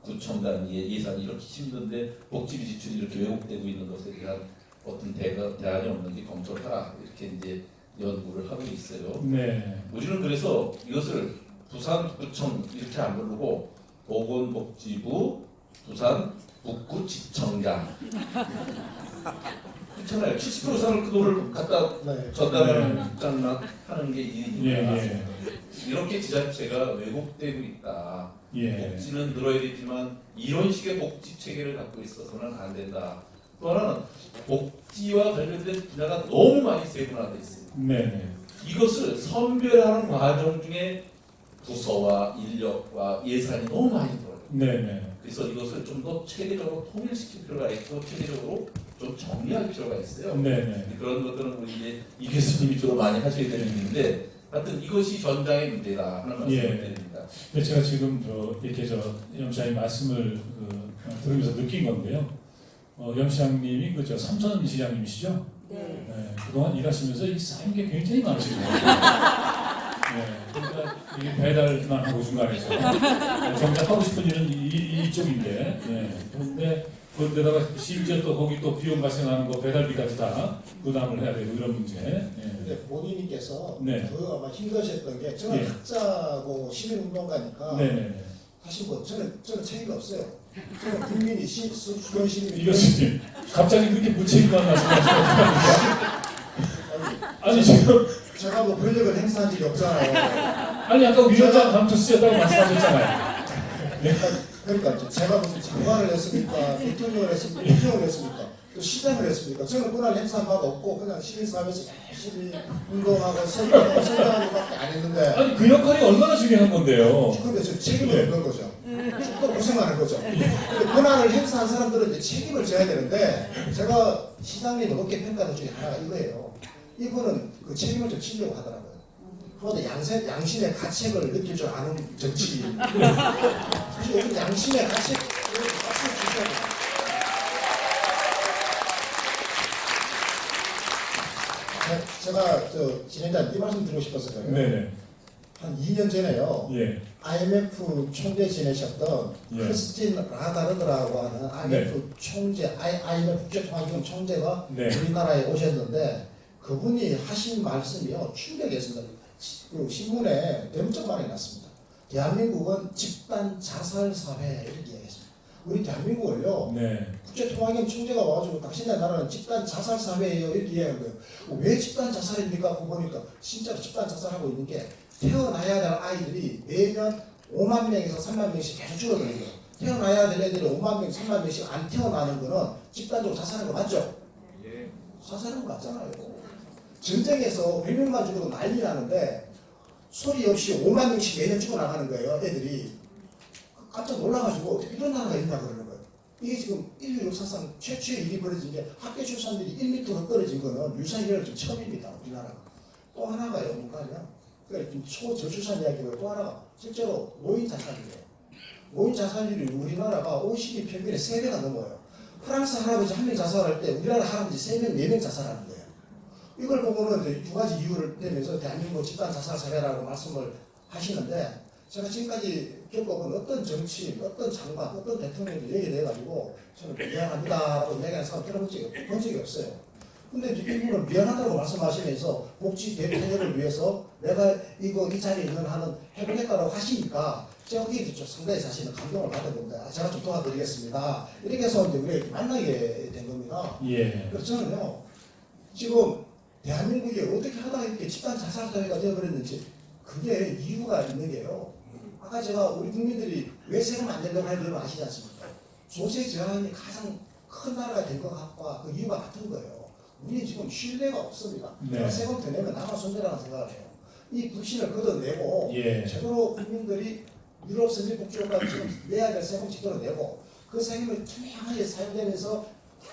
구청단 예산이 이렇게 힘든데 복지비 지출이 이렇게 왜곡되고 있는 것에 대한 어떤 대안이 없는지 검토를 하라 이렇게 이제 연구를 하고 있어요. 네. 우리는 그래서 이것을 부산구청 이렇게 안 부르고 보건복지부 부산 북구지청장 그렇잖아요. 70% 이상을 그 돈을 갖다 네. 전담을 하는 게 일이니까 예. 이렇게 지자체가 왜곡되고 있다. 예. 복지는 늘어야 되지만 이런 식의 복지 체계를 갖고 있어서는 안 된다. 또 하나는 복지와 관련된 분야가 너무 많이 세분화돼 있어요. 네네. 이것을 선별하는 과정 중에 부서와 인력과 예산이 너무 많이 들어요. 네네. 그래서 이것을 좀 더 체계적으로 통일시킬 필요가 있고 체계적으로 좀 정리할 필요가 있어요. 네네. 그런 것들은 우리 이제 이 교수님이 주로 많이 하셔야 되는 일인데, 하여튼 이것이 전장의 문제다 하는 말씀을 예. 드립니다. 근데 제가 지금 이렇게 염시장님 말씀을 들으면서 느낀 건데요. 염시장님이 그저 삼선시장님이시죠? 네. 네, 그동안 일하시면서 이 쌓인 게 굉장히 많으신 거예요. 네, 그러니까 이 배달만 하고 중간에서 정작 하고 싶은 일은 이쪽인데, 네, 그런데 그런데다가 심지어 또 거기 또 비용 발생하는 거 배달비까지 다 부담을 해야 되고 이런 문제. 네. 근데 본인께서 네. 더 아마 힘드셨던 게 저는 예. 학자고 시민운동가니까 네네네. 사실 뭐 저는 책임이 없어요. 저는 국민이 수건 시민이 이 교수님, 갑자기 그렇게 무책임한 말씀하시면 아니 지금 제가 뭐 권력을 행사한 적이 없잖아요. 아니 아까 위원장 감투쓰였다고 말씀하셨잖아요. 그러니까 제가 무슨 장관을 했습니까? 대통령을 했습니까? 국정을 했습니까? 또 시장을 했습니까? 저는 권한 행사한 바가 없고 그냥 시민사회에서 열심히 운동하고 선거하는 것밖에 안 했는데 아니 그 역할이 얼마나 중요한 건데요. 근데 저 책임을 없는 거죠. 또 고생하는 거죠. 근데 권한을 행사한 사람들은 이제 책임을 져야 되는데 제가 시장님을 높게 평가한 것 중에 하나가 이거예요. 이분은 그 책임을 좀 지려고 하더라고요. 그런데 양심의 가책을 느낄 줄 아는 정치인. 사실 요즘 양심의 가책을 주셔야 돼요. 제가 진행자 이 말씀 드리고 싶었어요. 네네. 한 2년 전에요. 예. IMF 총재 지내셨던 예. 크리스틴 라가르드라고 하는 IMF 총재, IMF 국제통화기금 총재가 네. 우리나라에 오셨는데 그분이 하신 말씀이요 충격이었습니다. 그 신문에 엄청 많이 났습니다. 대한민국은 집단 자살 사회 이렇게 이야기했습니다. 우리 대한민국을요 네. 국제통화기금 총재가 와가지고 당신네 나라는 집단 자살 사회예요 이렇게 이야기한 거예요. 왜 집단 자살입니까? 그거 보니까 진짜로 집단 자살하고 있는 게 태어나야 될 아이들이 매년 5만 명에서 3만 명씩 계속 줄어드는 거예요. 태어나야 될 애들이 5만 명, 3만 명씩 안 태어나는 거는 집단적으로 자살하는 거 맞죠? 예. 자살하는 거 맞잖아요. 전쟁에서 100명만 죽어도 난리 나는데 소리 없이 5만 명씩 매년 죽어나가는 거예요. 애들이. 깜짝 놀라가지고 이런 나라가 있나 그러는 거예요. 이게 지금 인류 역사상 최초의 일이 벌어진 게 학교 출산율이 1m로 떨어진 거는 유사일을 좀 처음입니다. 우리나라가. 또 하나가요. 뭔가냐. 그러니까 좀 초저출산 이야기고요. 또 하나가 실제로 노인 자살이에요. 노인 자살률이 우리나라가 OECD 평균의 3배가 넘어요. 프랑스 할아버지 한 명 자살할 때 우리나라 할아버지 3명, 4명 자살하는 거예요. 이걸 보고는 이제 두 가지 이유를 대면서 대한민국 집단 자살 사회라고 말씀을 하시는데 제가 지금까지 겪어본 어떤 정치인, 어떤 장관, 어떤 대통령도 얘기를 해가지고 저는 미안합니다라고 얘기하는 사람 들어본 적이 없어요. 근데 이제 이분은 미안하다고 말씀하시면서 복지 대통령을 위해서 내가 이 자리에 있는 한은 해보겠다고 하시니까 제가 이게 좀 상당히 사실은 감동을 받은 겁니다. 제가 좀 도와드리겠습니다. 이렇게 해서 이제 우리가 만나게 된 겁니다. 예. 그래서 저는요, 지금 대한민국이 어떻게 하다가 이렇게 집단 자살 사회가 되어버렸는지 그게 이유가 있는 게요. 아까 제가 우리 국민들이 왜 세금 안 내려고 하는 걸 아시지 않습니까? 조세 저항이 가장 큰 나라가 된 것 같고 그 이유가 같은 거예요. 우리 지금 신뢰가 없습니다. 네. 세금 더 내면 나만 손해라는 생각을 해요. 이 불신을 걷어내고 예. 제대로 국민들이 유럽 선진국가처럼 내야 될 세금 제대로 내고 그 세금을 투명하게 사용되면서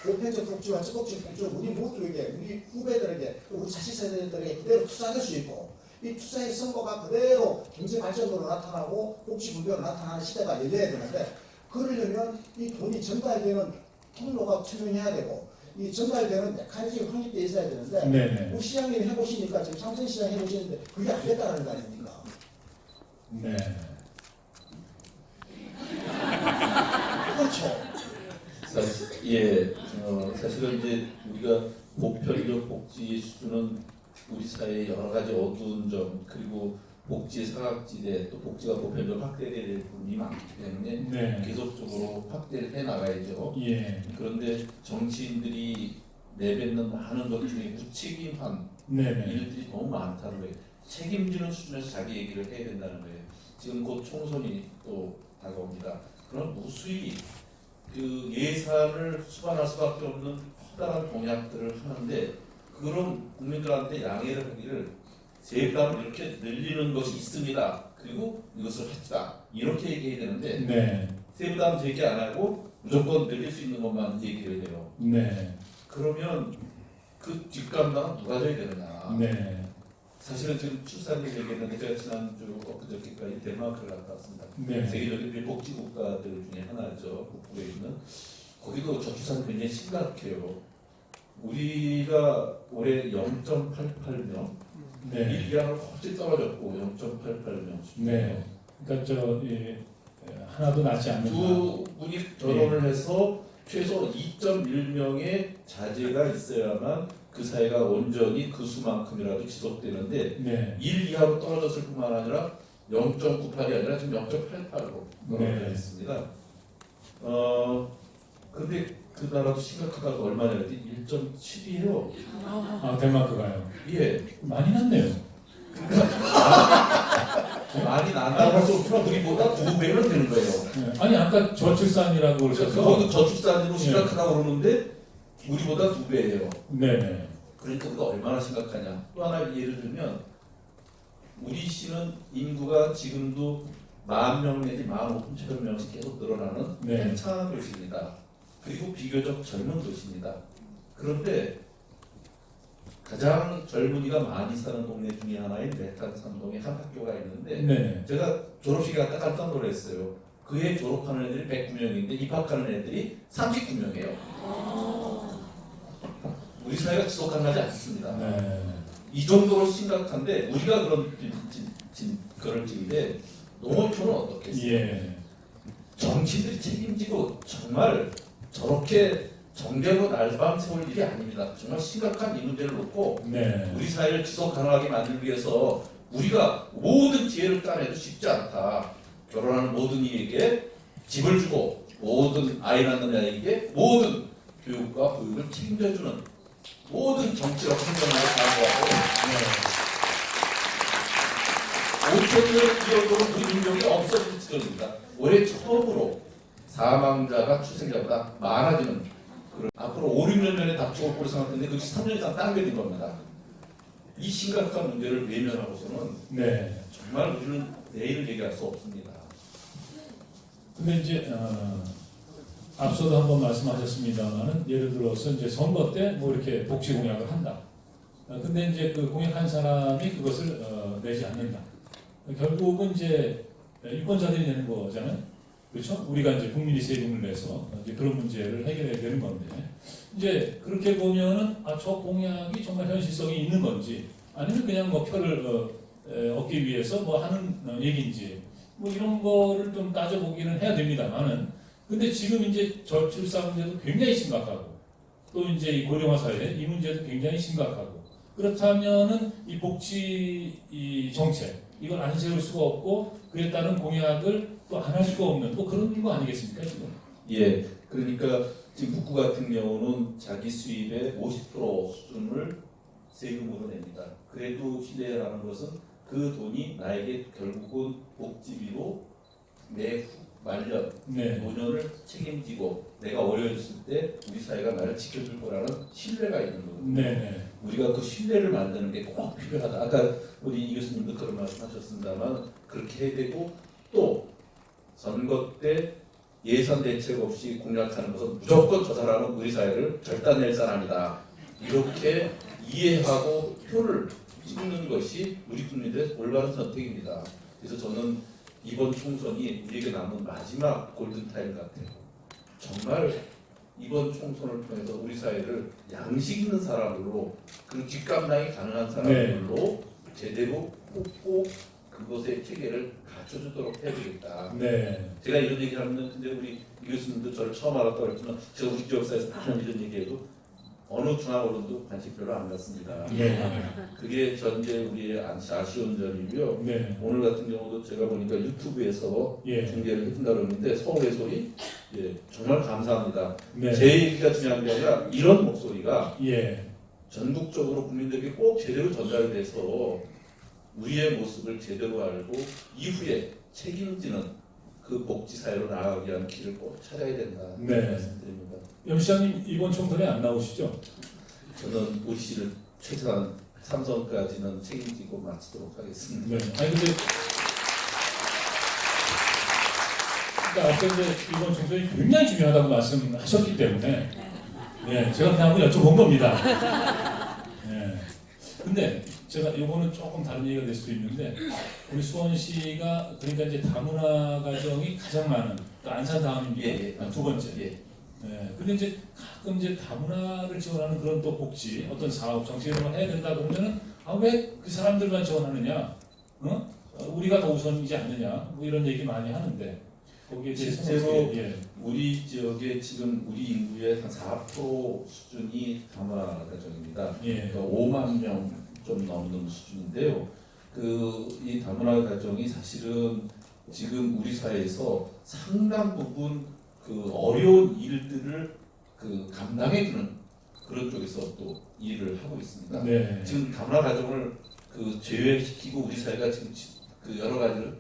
보편적 복지와 적극적 복지를 우리 모두에게, 우리 후배들에게, 우리 자식 세대들에게 그대로 투자할 수 있고 이 투자의 선거가 그대로 경제 발전으로 나타나고 복지 분배로 나타나는 시대가 열려야 되는데 그러려면 이 돈이 전달되는 통로가 투명해야 되고 이 전달되는 메커니즘이 확립되어 있어야 되는데 네네. 우리 시장님이 해보시니까 지금 삼성시장 해보시는데 그게 안 됐다는 거 아닙니까? 네. 그렇죠. 사실은 이제 우리가 보편적 복지 수준은 우리 사회의 여러 가지 어두운 점 그리고 복지 사각지대 또 복지가 보편적으로 확대돼야 될 부분이 많기 때문에 네. 계속적으로 확대를 해 나가야죠. 예. 그런데 정치인들이 내뱉는 많은 것 중에 무책임한 네네. 일들이 너무 많다는 거예요. 책임지는 수준에서 자기 얘기를 해야 된다는 거예요. 지금 곧 총선이 또 다가옵니다. 그럼 무수히 그 예산을 수반할 수밖에 없는 커다란 공약들을 하는데 그런 국민들한테 양해를 하기를 세금을 이렇게 늘리는 것이 있습니다. 그리고 이것을 했다. 이렇게 얘기해야 되는데 네. 세부담 제기 안 하고 무조건 늘릴 수 있는 것만 얘기를 해요. 네. 그러면 그 뒷감당은 누가 져야 되느냐. 네. 사실은 지금 출산율 얘기했는데 제가 지난주 엊그저께까지 덴마크를 갔다 왔습니다. 네. 세계적인 복지 국가들 중에 하나죠. 북부에 있는. 거기도 저출산 굉장히 심각해요. 우리가 올해 0.88명, 네. 1위하고 확실히 떨어졌고 0.88명. 네. 그러니까 하나도 낫지 않는다. 두 분이 결혼을 해서 최소 2.1명의 자제가 있어야만 그 사회가 온전히 그 수만큼이라도 지속되는데 네. 1 이하로 떨어졌을 뿐만 아니라 0.98이 아니라 지금 0.88로 떨어져 네. 있습니다. 근데 그 나라도 심각하다가 얼마나 했지? 1.7이에요. 아, 덴마크가요. 예. 많이 났네요. 많이 난다고 할 수 없지만 우리보다 2배는 되는 거예요. 네. 아니 아까 저출산이라고 그러셔서. 그것도 저출산으로 심각하다고 그러는데 우리보다 2배예요. 네네. 그러니까 우리가 얼마나 심각하냐. 또 하나 예를 들면 우리 시는 인구가 지금도 10,000명 내지 15,000명씩 계속 늘어나는 네. 괜찮은 도시입니다. 그리고 비교적 젊은 도시입니다. 그런데 가장 젊은이가 많이 사는 동네 중에 하나인 메탄산동에 한 학교가 있는데 네네. 제가 졸업식에 갔다 깜짝 놀랐어요. 그해 졸업하는 애들이 109명인데 입학하는 애들이 39명이에요. 우리 사회가 지속 가능하지 않습니다. 네. 이 정도로 심각한데 우리가 그럴 지인데 농어촌은 어떻겠어요? 예. 정치인들이 책임지고 정말 저렇게 정쟁으로 날밤 세울 일이 아닙니다. 정말 심각한 이 문제를 놓고 네. 우리 사회를 지속 가능하게 만들기 위해서 우리가 모든 기회를 따내도 쉽지 않다. 결혼하는 모든 이에게 집을 주고 모든 아이 낳는 아이에게 모든 교육과 보육을 책임져주는 모든 정치적 행정을 가능하고 5천년 기억으로 우리 민족이 없어질 지경입니다. 올해 처음으로 사망자가 출생자보다 많아지는 그런 앞으로 5, 6년 전에 닥쳐올 거로 생각했는데 그것이 3년 이상 당겨진 겁니다. 이 심각한 문제를 외면하고서는 네. 정말 우리는 내일을 얘기할 수 없습니다. 근데 이제 앞서도 한번 말씀하셨습니다만은 예를 들어서 이제 선거 때 뭐 이렇게 복지 공약을 한다. 근데 이제 그 공약한 사람이 그것을 내지 않는다. 결국은 이제 유권자들이 내는 거잖아요. 그렇죠? 우리가 이제 국민이 세금을 내서 이제 그런 문제를 해결해야 되는 건데 이제 그렇게 보면은 저 공약이 정말 현실성이 있는 건지 아니면 그냥 뭐 표를 얻기 위해서 뭐 하는 얘기인지 뭐 이런 거를 좀 따져보기는 해야 됩니다만은 근데 지금 이제 저출산 문제도 굉장히 심각하고 또 이제 이 고령화 사회 이 문제도 굉장히 심각하고 그렇다면은 이 복지 이 정책 이걸 안 세울 수가 없고 그에 따른 공약을 또 안 할 수가 없는 또 그런 거 아니겠습니까 지금? 예, 그러니까 지금 북구 같은 경우는 자기 수입의 50% 수준을 세금으로 냅니다. 그래도 신뢰라는 것은 그 돈이 나에게 결국은 복지비로 내 말년, 네. 노년을 책임지고 내가 어려워졌을 때 우리 사회가 나를 지켜줄 거라는 신뢰가 있는 거거든요. 네네. 우리가 그 신뢰를 만드는 게 꼭 필요하다. 아까 우리 이 교수님도 그런 말씀하셨습니다만 그렇게 해야 되고 또 선거 때 예산 대책 없이 공략하는 것은 무조건 저 사람은 우리 사회를 절단낼 사람이다. 이렇게 이해하고 표를 찍는 것이 우리 국민들의 올바른 선택입니다. 그래서 저는 이번 총선이 우리에게 남은 마지막 골든타임 같아요. 정말 이번 총선을 통해서 우리 사회를 양식 있는 사람으로 그리고 뒷감당이 가능한 사람들로 제대로 뽑고 그것의 체계를 갖춰주도록 해야 되겠다. 네. 제가 이런 얘기를 하면 근데 우리 이 교수님도 저를 처음 알았다고 했지만 제가 우리 지역사에서 많은 이런 얘기해도 어느 중앙 언론도 관심 별로 안 갖습니다. 네. 그게 전제 우리의 아쉬운 점이고요. 네. 오늘 같은 경우도 제가 보니까 유튜브에서 예. 중계를 해준다고 그러는데 서울의 소리 예, 정말 감사합니다. 네. 제 얘기가 중요한 게 아니라 이런 목소리가 예. 전국적으로 국민들에게 꼭 제대로 전달이 돼서 우리의 모습을 제대로 알고 이후에 책임지는 그 복지사회로 나아가기 위한 길을 꼭 찾아야 된다. 네. 말씀드립니다. 염 시장님 이번 총선에 안 나오시죠? 저는 우리 씨를 최소한 삼선까지는 책임지고 마치도록 하겠습니다. 네. 아니 근데 그러니까 앞서 이제 이번 총선이 굉장히 중요하다고 말씀하셨기 때문에 네, 제가 그냥 한번 여쭤본 겁니다. 네. 근데 제가 이거는 조금 다른 얘기가 될 수도 있는데 우리 수원시가 그러니까 이제 다문화 가정이 가장 많은 또 안산 다음입니다. 예, 예. 두 번째. 예. 네. 근데 이제 가끔 이제 다문화를 지원하는 그런 또 복지 어떤 사업 정책을 해야 된다 그러면은 왜 그 사람들만 지원하느냐? 우리가 더 우선이지 않느냐? 뭐 이런 얘기 많이 하는데 거기에 대해서 실제로 예. 우리 지역에 지금 우리 인구의 한 4% 수준이 다문화 가정입니다. 예. 그러니까 5만 명 좀 넘는 수준인데요. 이 다문화 가정이 사실은 지금 우리 사회에서 상당 부분 그 어려운 일들을 그 감당해주는 그런 쪽에서 또 일을 하고 있습니다. 네. 지금 다문화 가정을 그 제외시키고 우리 사회가 지금 그 여러 가지를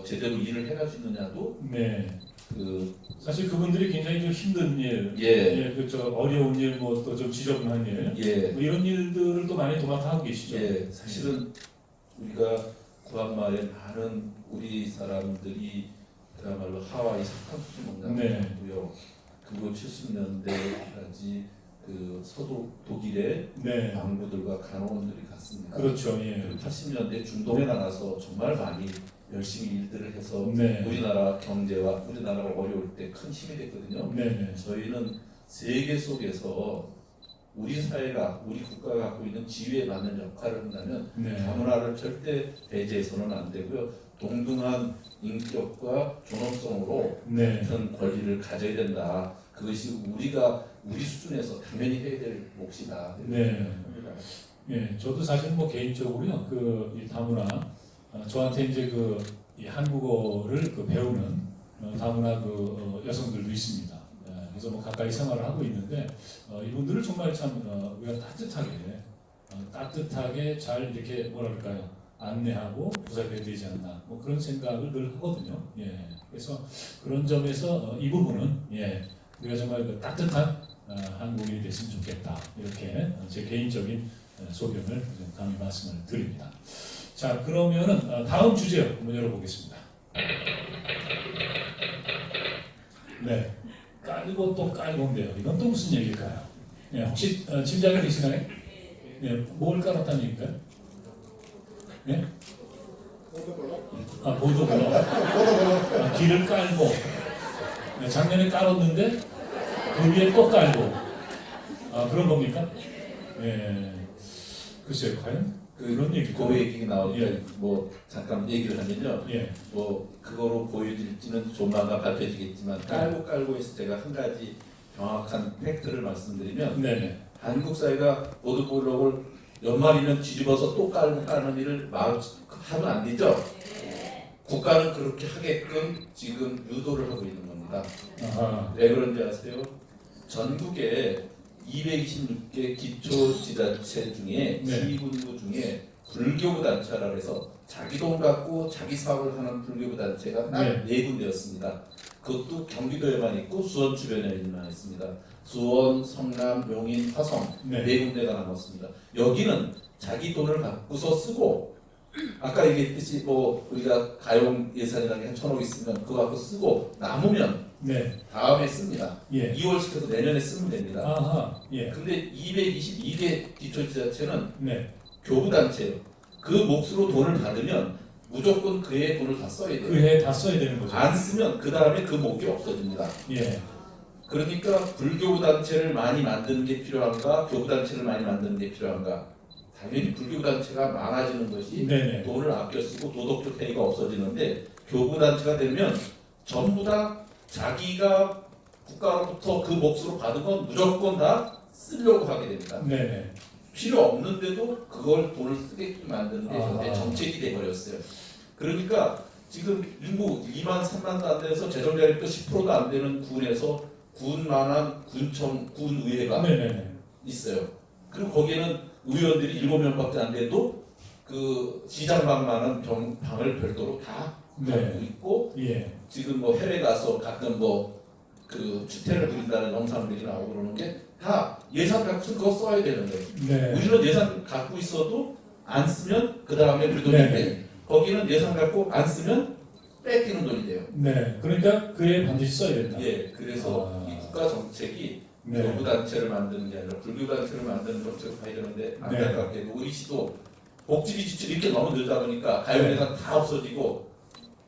제대로 일을 해갈 수 있느냐도 네. 그 사실 그분들이 굉장히 좀 힘든 일, 예. 그저 어려운 일, 뭐 또 좀 지저분한 일, 예. 뭐 이런 일들을 또 많이 도맡아 하고 계시죠. 예, 사실은 우리가 구한말에 많은 우리 사람들이 그야말로 하와이 사탕수수 먹는 네. 거고요. 그리고 70년대까지 그 서독 독일의 네. 방부들과 간호원들이 갔습니다. 그렇죠. 예. 80년대 중동에 나가서 정말 많이 열심히 일들을 해서 네. 우리나라 경제와 우리나라가 어려울 때 큰 힘이 됐거든요. 네. 저희는 세계 속에서 우리 사회가 우리 국가가 갖고 있는 지위에 맞는 역할을 한다면 네. 다문화를 절대 배제해서는 안 되고요. 동등한 인격과 존엄성으로 네. 같은 권리를 가져야 된다. 그것이 우리가 우리 수준에서 당연히 해야 될 몫이다. 네. 합니다. 예, 저도 사실 뭐 개인적으로요, 이 다문화, 저한테 이제 이 한국어를 배우는 다문화 여성들도 있습니다. 예, 그래서 뭐 가까이 생활을 하고 있는데 이분들을 정말 참 우리가 따뜻하게 잘 이렇게 뭐라 그럴까요? 안내하고 보살펴야 되지 않나 뭐 그런 생각을 늘 하거든요. 예, 그래서 그런 점에서 이 부분은 예, 우리가 정말 그 따뜻한 한국인이 됐으면 좋겠다 이렇게 제 개인적인 소견을 좀 감히 말씀을 드립니다. 자, 그러면은 다음 주제 한번 열어보겠습니다. 네, 깔고 또 깔고인데요. 이건 또 무슨 얘기일까요? 네, 혹시 짐작이 되시나요? 네, 뭘 깔았다는 얘기일까요? 네? 보도블럭. 길을 깔고. 네, 작년에 깔았는데 그 위에 또 깔고. 그런 겁니까? 예. 글쎄요, 과연? 그런 얘기. 그 얘기 나올 때 예. 뭐 잠깐 얘기를 하면요. 예. 뭐 그거로 보여질지는 조만간 밝혀지겠지만 깔고 해서 제가 한 가지 정확한 팩트를 말씀드리면 네네. 한국 사회가 보도블록을 연말이면 뒤집어서 또 깔고 까는 일을 하면 안 되죠. 국가는 그렇게 하게끔 지금 유도를 하고 있는 겁니다. 아하. 왜 그런지 아세요? 전국에 226개 기초지자체 중에 네. 시군구 중에 불교부 단체라 해서 자기 돈 갖고 자기 사업을 하는 불교부 단체가 딱 네. 4군데였습니다. 그것도 경기도에만 있고 수원 주변에만 있습니다. 수원, 성남, 용인, 화성 네. 4군데가 남았습니다. 여기는 자기 돈을 갖고서 쓰고 아까 얘기했듯이 뭐 우리가 가용 예산이라는 게 한 1,000억 있으면 그거 갖고 쓰고 남으면 네. 다음에 씁니다. 예. 2월 시켜서 내년에 쓰면 됩니다. 아하. 예. 근데 222개 기초지자체는 네. 교부단체예요. 그 몫으로 돈을 받으면 무조건 그의 돈을 다 써야 돼요. 그해 다 써야 되는 거죠. 안 쓰면 그 다음에 그 목이 없어집니다. 예. 그러니까 불교부 단체를 많이 만드는 게 필요한가, 교부 단체를 많이 만드는 게 필요한가? 당연히 불교부 단체가 많아지는 것이 네네. 돈을 아껴 쓰고 도덕적 해이가 없어지는데 교부 단체가 되면 전부 다 자기가 국가로부터 그 몫으로 받은 건 무조건 다 쓰려고 하게 됩니다. 네네. 필요 없는데도 그걸 돈을 쓰게끔 만드는 게 현재 정책이 돼버렸어요. 그러니까 지금 인구 2만 3만도 안 돼서 재정자립도 10%도 안 되는 군에서 군만한 군의회가 네네네. 있어요. 그리고 거기에는 의원들이 7명밖에 안 돼도 그 시장방만한 방을 별도로 다 네. 갖고 있고 예. 지금 뭐 해외 가서 가끔 뭐 그 추태를 부린다는 영상들이 나오고 그러는 게 다 예산 갖고서 그거 써야 되는 거예요. 네. 우리는 예산 갖고 있어도 안 쓰면 그 다음에 우리 돈인데 네. 거기는 예산 갖고 안 쓰면 뺏기는 돈이 돼요. 네. 그러니까 그해 반드시 써야 된다. 예, 그래서 아. 이 국가 정책이 네. 교부 단체를 만드는 게 아니라 불교 단체를 만드는 정책을 가야 되는데 안타깝게도 우리 시도 복지비 지출이 이렇게 너무 늘다 보니까 가요예산 다 없어지고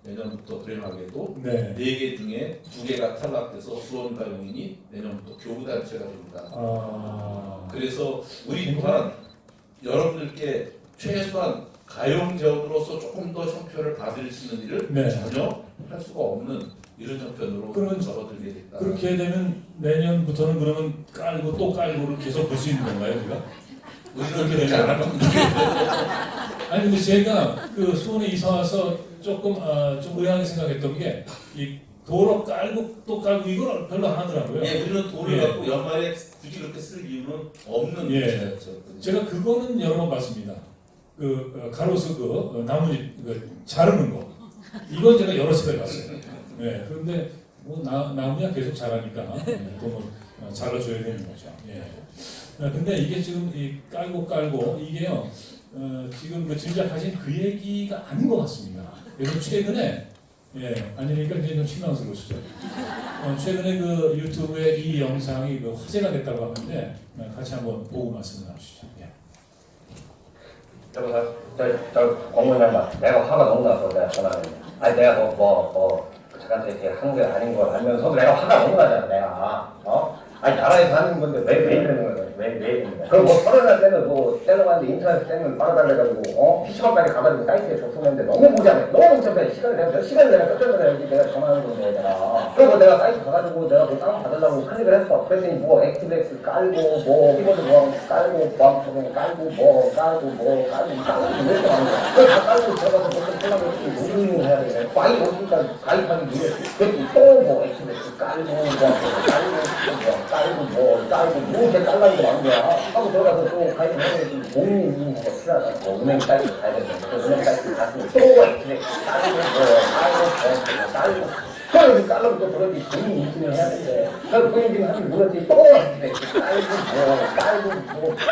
내년부터 불행하게도 네. 4개 중에 2개가 탈락돼서 수원가용인이 내년부터 교부 단체가 됩니다. 아. 그래서 우리 또한 여러분들께 최소한 가용 재원으로서 조금 더 형편을 받을 수 있는 일을 네. 전혀 할 수가 없는 이런 형편으로 그러면 접어들게 됐다. 그렇게 되면 내년부터는 그러면 깔고 또 깔고를 계속 볼 수 있는 건가요, 우리가? 우리는 그렇게 안 할 겁니다. 아니 근데 제가 그 수원에 이사 와서 조금 좀 의아하게 생각했던 게 이 도로 깔고 또 깔고 이걸 별로 안 하더라고요. 예, 우리는 돈을 예. 갖고 연말에 굳이 그렇게 쓸 이유는 없는 예. 문제였죠. 제가 그거는 여러 번 봤습니다. 그 가로수 그 나뭇잎 그 자르는 거 이건 제가 여러 차례 봤어요. 예, 그런데 뭐 나무야 계속 자라니까 또 잘라줘야 되는 거죠. 예. 근데 이게 지금 이 깔고 이게요 지금 그 짐작하신 그 얘기가 아닌 것 같습니다. 그래서 최근에 아니니까 이제 좀 실망스러우시죠. 최근에 그 유튜브에 이 영상이 그 화제가 됐다고 하는데 같이 한번 보고 말씀을 나누시죠. 예. 여보세요? 저 공무원장 내가 화가 너무 나서 내가 전화를 했네. 아니 내가 저한테 이렇게 한 게 아닌 걸 알면서도 내가 화가 너무 나잖아 내가 아니 나라에서 하는 건데 왜 이러는 거야 왜 이러는 거야 그럼 뭐 서른날 때는 뭐 떼려가는데 인터넷 때문에 빨아달래가지고 PC방까지 가가지고 사이트에 접속했는데 너무 복잡해 시간을 내가 몇 시간을 내가 쫓겨내라 여기 내가 전화하는 건데 내가 그리고 내가 사이트 가가지고 내가 뭐 다운 받으려고 클릭을 했어 그랬더니 뭐 액티브엑스 깔고 뭐 키보드 뭐 깔고 보안소금 깔고 뭐 깔고 왜 이렇게 많은 거야 그걸 다 깔고 들어가서 무슨 하려고 로그인을 해야 되겠네 과일 오니까 가입하기 위해 그랬더니 또뭐 액티브엑스 깔고 깔고 뭐 이렇게 깔라는 게 많은 거야 하고 들어가서 또 가입을 해야 공인 거 필요하다 뭐 은행 사이트 가야 되는데 은행 사이트 갔으면 또 액티브엑스 깔고 그래서 깔라고 또 그러지 본인 인증을 해야 되는데 난 본인 인증을 하지 못했지 또 깔고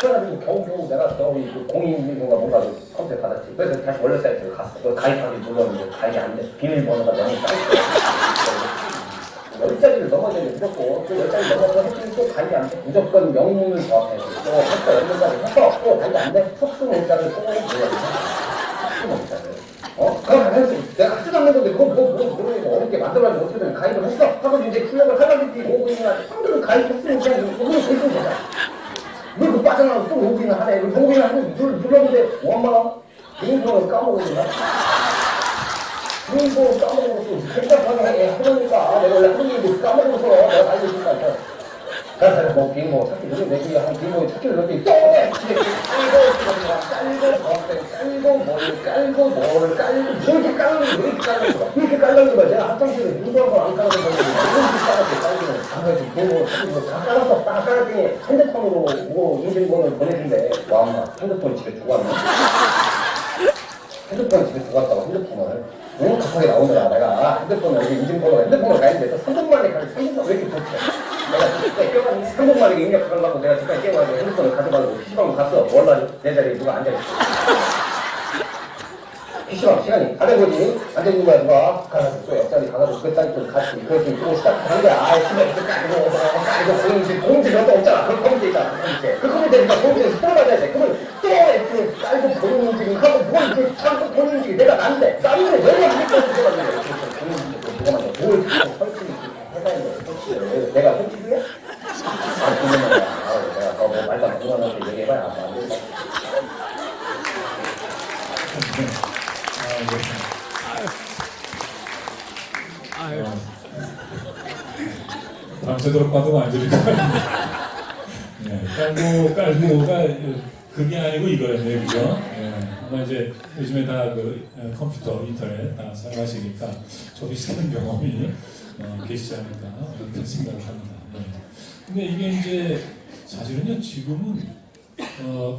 그래가지고 겨우 내가 저기 그 공인인증인가 뭔가 컴퓨터 받았지 그래서 다시 원래 사이트로 갔어 그 가입하기 눌렀는데 가입이 안 돼 비밀번호가 너무 짧고 10자리를 넘어야 되는데 무조건 그 10자리 넘어서 했더니 또 가입이 안 돼 무조건 명문을 정확해야 돼 또 했어 10자리 해서 또 가입이 안 돼 속수 문자를 또 눌러야 돼 속수 문자를 그럼 해야지. 내가 하지도 않는 건데 그거 뭐 어렵게 만들어가지고 어떻게든 가입을 했어. 하고 이제 출력을 하려고 했더니 로그인을 상대는 가입했으니까 그거 되는 거잖아. 왜 그 빠져나가고 또 로그인을 하네. 로그인을 하고 눌렀는데 원만한 비밀번호를 까먹었나? 비밀번호 까먹어서 생각하게 해보니까 내가 원래 하루종일 까먹어서 내가 알려주니까 그래서 뭐 비밀번호 찾기 누르는데 한 비밀번호 찾기를 넣더니 또 깔고 뭐를 깔고 이렇게 깔는 거야 내가 학창시절에 누구하고 안 깔는 건데 이렇게 깔고 깔기는 뭐 다 깔았어 딱 깔았더니 핸드폰으로 뭐 인증번호를 보내준대 와 엄마 핸드폰 집에 두고 왔네 핸드폰 집에 두고 왔다고 핸드폰을 너무 급하게 나오느라 내가 핸드폰을 핸드폰을 가는데 또 3분 만에 가서 3분 왜 이렇게 좋지 내가 집까지 뛰어가서 3분 만에 입력하려고 내가 집까지 뛰어가서 핸드폰을 가져가고 PC방 갔어 원래 내 자리에 누가 앉아있어 PC방 시간이 다 된거지 안 되는 거야 누가 가서 또 옆자리 가가지고 그 사이트 같이 그렇게 또 시작하는 거야 아 집에 이렇게 깔고 공지 몇도 없잖아 그 컴퓨터 있잖아 그 컴퓨터 있으니까 공지에서 또 받아야 돼 그러면 또 깔고 본인 움직임하고 뭘 자꾸 본인 움직임 내가 난데 내가 이렇게 해가지고 본인 움직임 누가 말해 뭘 설치를 해야 되는데 설치를 내가 설치를 해? 아 그러면 내가 뭐 말도 안 되는 거한테 얘기해봐야 안 된다. 밤새도록 봐도 완전히 네, 깔고가 그게 아니고 이거였네요, 그죠? 네, 아마 이제 요즘에 다 그 컴퓨터, 인터넷 다 사용하시니까 저 비슷한 경험이 계시지 않을까 그런 생각을 합니다. 네. 근데 이게 이제 사실은요 지금은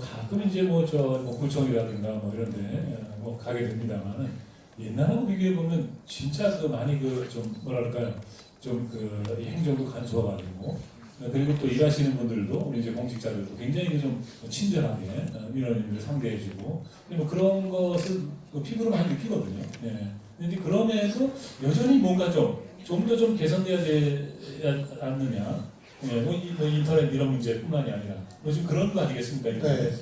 가끔 이제 뭐 구청이라든가 뭐 이런데 뭐 가게 됩니다만은 옛날하고 비교해 보면 진짜 그 많이 그 좀 뭐랄까요 좀 그 행정도 간소화가지고 그리고 또 일하시는 분들도 우리 이제 공직자들도 굉장히 좀 친절하게 민원인들 상대해주고 뭐 그런 것을 피부로 많이 느끼거든요. 예. 근데 그럼에도 여전히 뭔가 좀 더 좀 개선돼야 되지 않느냐. 예. 뭐 인터넷 이런 문제뿐만이 아니라 뭐 지금 그런 거 아니겠습니까? 네.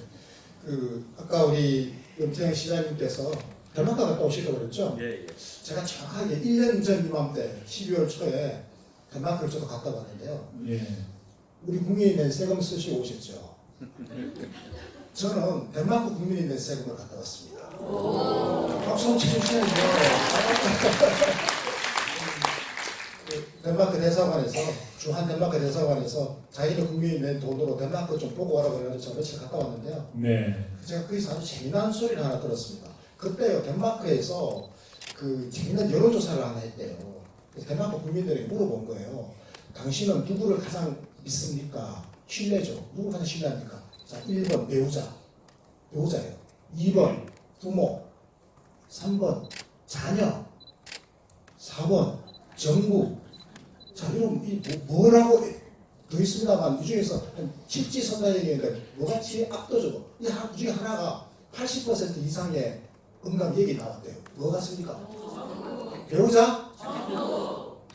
그 아까 우리 염태영 시장님께서 대만가 갔다 오시다고 그랬죠? 예. 제가 정확하게 1년 전 이맘때 12월 초에 덴마크를 저도 갔다 왔는데요. 예. 우리 국민인의 세금 쓰시고 오셨죠? 저는 덴마크 국민인의 세금을 갖다 왔습니다. 박수 한번 쳐주시면요. 덴마크 대사관에서 주한 덴마크 대사관에서 자기네 국민이 낸 돈으로 덴마크 좀 보고 오라고 그래가지고 저 며칠 갔다 왔는데요. 네. 제가 거기서 아주 재미난 소리를 하나 들었습니다. 그때요 덴마크에서 그 재미난 여론조사를 하나 했대요. 그래서 덴마크 국민들에게 물어본 거예요. 당신은 누구를 가장 믿습니까? 신뢰죠. 누구 가장 신뢰합니까? 자, 1번 배우자예요. 2번 부모, 3번 자녀, 4번 정부. 자, 이런 뭐라고 더 있습니다만 이 중에서 한 칠지선다형인데 뭐가 제일 압도적으로 이 중에 하나가 80% 이상의 응답 얘기 나왔대요. 뭐 같습니까? 배우자?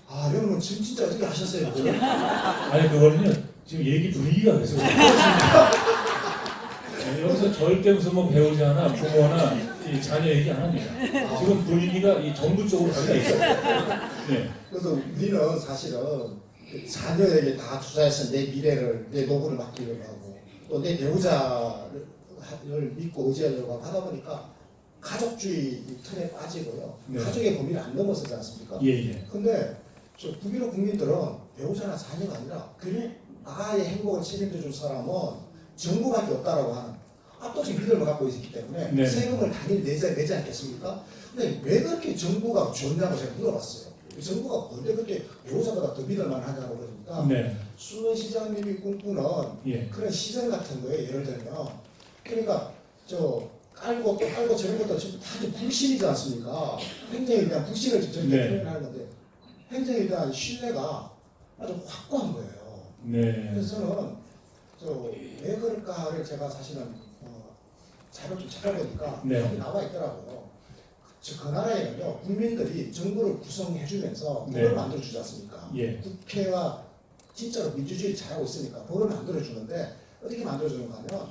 아, 여러분 진짜 어떻게 하셨어요? 그거? 아니 그거는요 지금 얘기 분위기가 그래서 네, 여기서 절대 무슨 뭐 배우자나 부모나 이 자녀 얘기 안 합니다. 지금 분위기가 이 정부 쪽으로 가가 있어요. 네. 그래서 우리는 사실은 자녀에게 다 투자해서 내 미래를, 내 노후를 맡기려고 하고 또 내 배우자를 믿고 의지하려고 하다 보니까 가족주의 틀에 빠지고요. 네. 가족의 범위를 안 넘어서지 않습니까? 예. 근데 저 북유럽 국민들은 배우자나 자녀가 아니라 그리고 나의 행복을 책임져 줄 사람은 정부밖에 없다라고 하는 압도적 믿음을 갖고 있기 때문에 네. 세금을 당연히 내지 않겠습니까? 근데 왜 그렇게 정부가 좋냐고 제가 물어봤어요. 정부가 뭔데 그렇게 배우자보다 더 믿을 만하냐고 그러니까 네. 수원 시장님이 꿈꾸는 예. 그런 시장 같은 거예요. 예를 들면 그러니까 저 깔고 또 깔고 저런 것도 지금 다들 불신이지 않습니까? 행정에 대한 불신을 저렇게 네. 표현하는 건데 행정에 대한 신뢰가 아주 확고한 거예요. 네. 그래서 저는 왜 그럴까를 제가 사실은 자료 좀 찾아보니까 네. 여기 나와 있더라고요. 그 나라에는요 국민들이 정부를 구성해주면서 법을 네. 만들어주지 않습니까? 예. 국회와 진짜로 민주주의 잘하고 있으니까 법을 만들어주는데 어떻게 만들어주는가 하면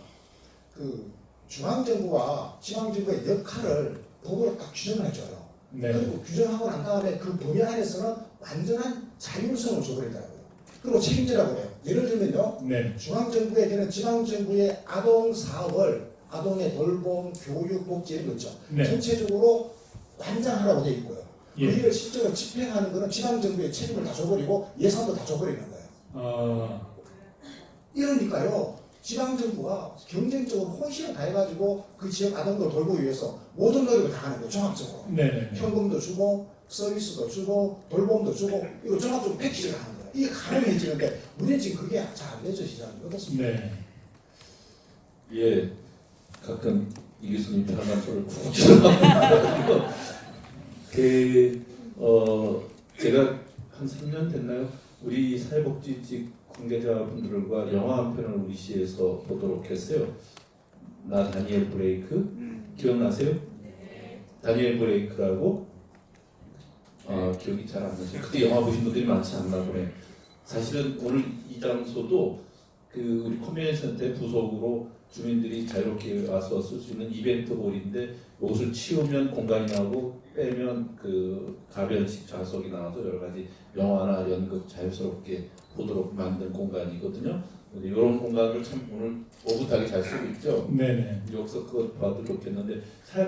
그 중앙정부와 지방정부의 역할을 법으로 딱 규정을 해줘요. 네. 그리고 규정하고 난 다음에 그 범위 안에서는 완전한 자율성을 줘버리더라고요. 그리고 책임지라고 해요. 예를 들면요. 네. 중앙정부에게는 지방정부의 아동사업을 아동의 돌봄, 교육, 복지 이런 거 있죠. 네. 전체적으로 관장하라고 되어 있고요. 예. 그 일을 실제로 집행하는 것은 지방정부의 책임을 다 줘버리고 예산도 다 줘버리는 거예요. 이러니까요. 지방정부가 경쟁적으로 혼신을 다해가지고 그 지역 아동들 돌보기 위해서 모든 노력을 다 하는 거예요. 종합적으로. 네. 현금도 주고 서비스도 주고 돌봄도 주고 이거 종합적으로 패키지를 하는 거예요. 이게 가능해지는데 우리는 지금 그게 잘 안 되죠. 시장이. 어떻습니까? 네. 예, 가끔 이 교수님 편한 소리를 쿡 지나가고 제가 한 3년 됐나요? 우리 사회복지직 관계자분들과 영화 한 편을 우리 시에서 보도록 했어요. 나 다니엘 브레이크 기억나세요? 다니엘 브레이크라고 기억이 잘 안 나죠. 그때 영화 보신 분들이 많지 않나 보네. 사실은 오늘 이 장소도 그 우리 커뮤니티 센터 부속으로 주민들이 자유롭게 와서 쓸 수 있는 이벤트 홀인데 이것을 치우면 공간이 나오고 빼면 그 가변식 좌석이 나와서 여러 가지 영화나 연극 자유스럽게 보도록 만든 공간이거든요. 이런 공간을 참 오늘 오붓하게 잘 쓰고 있죠. 네네. 여기서 그거 봐도 좋겠는데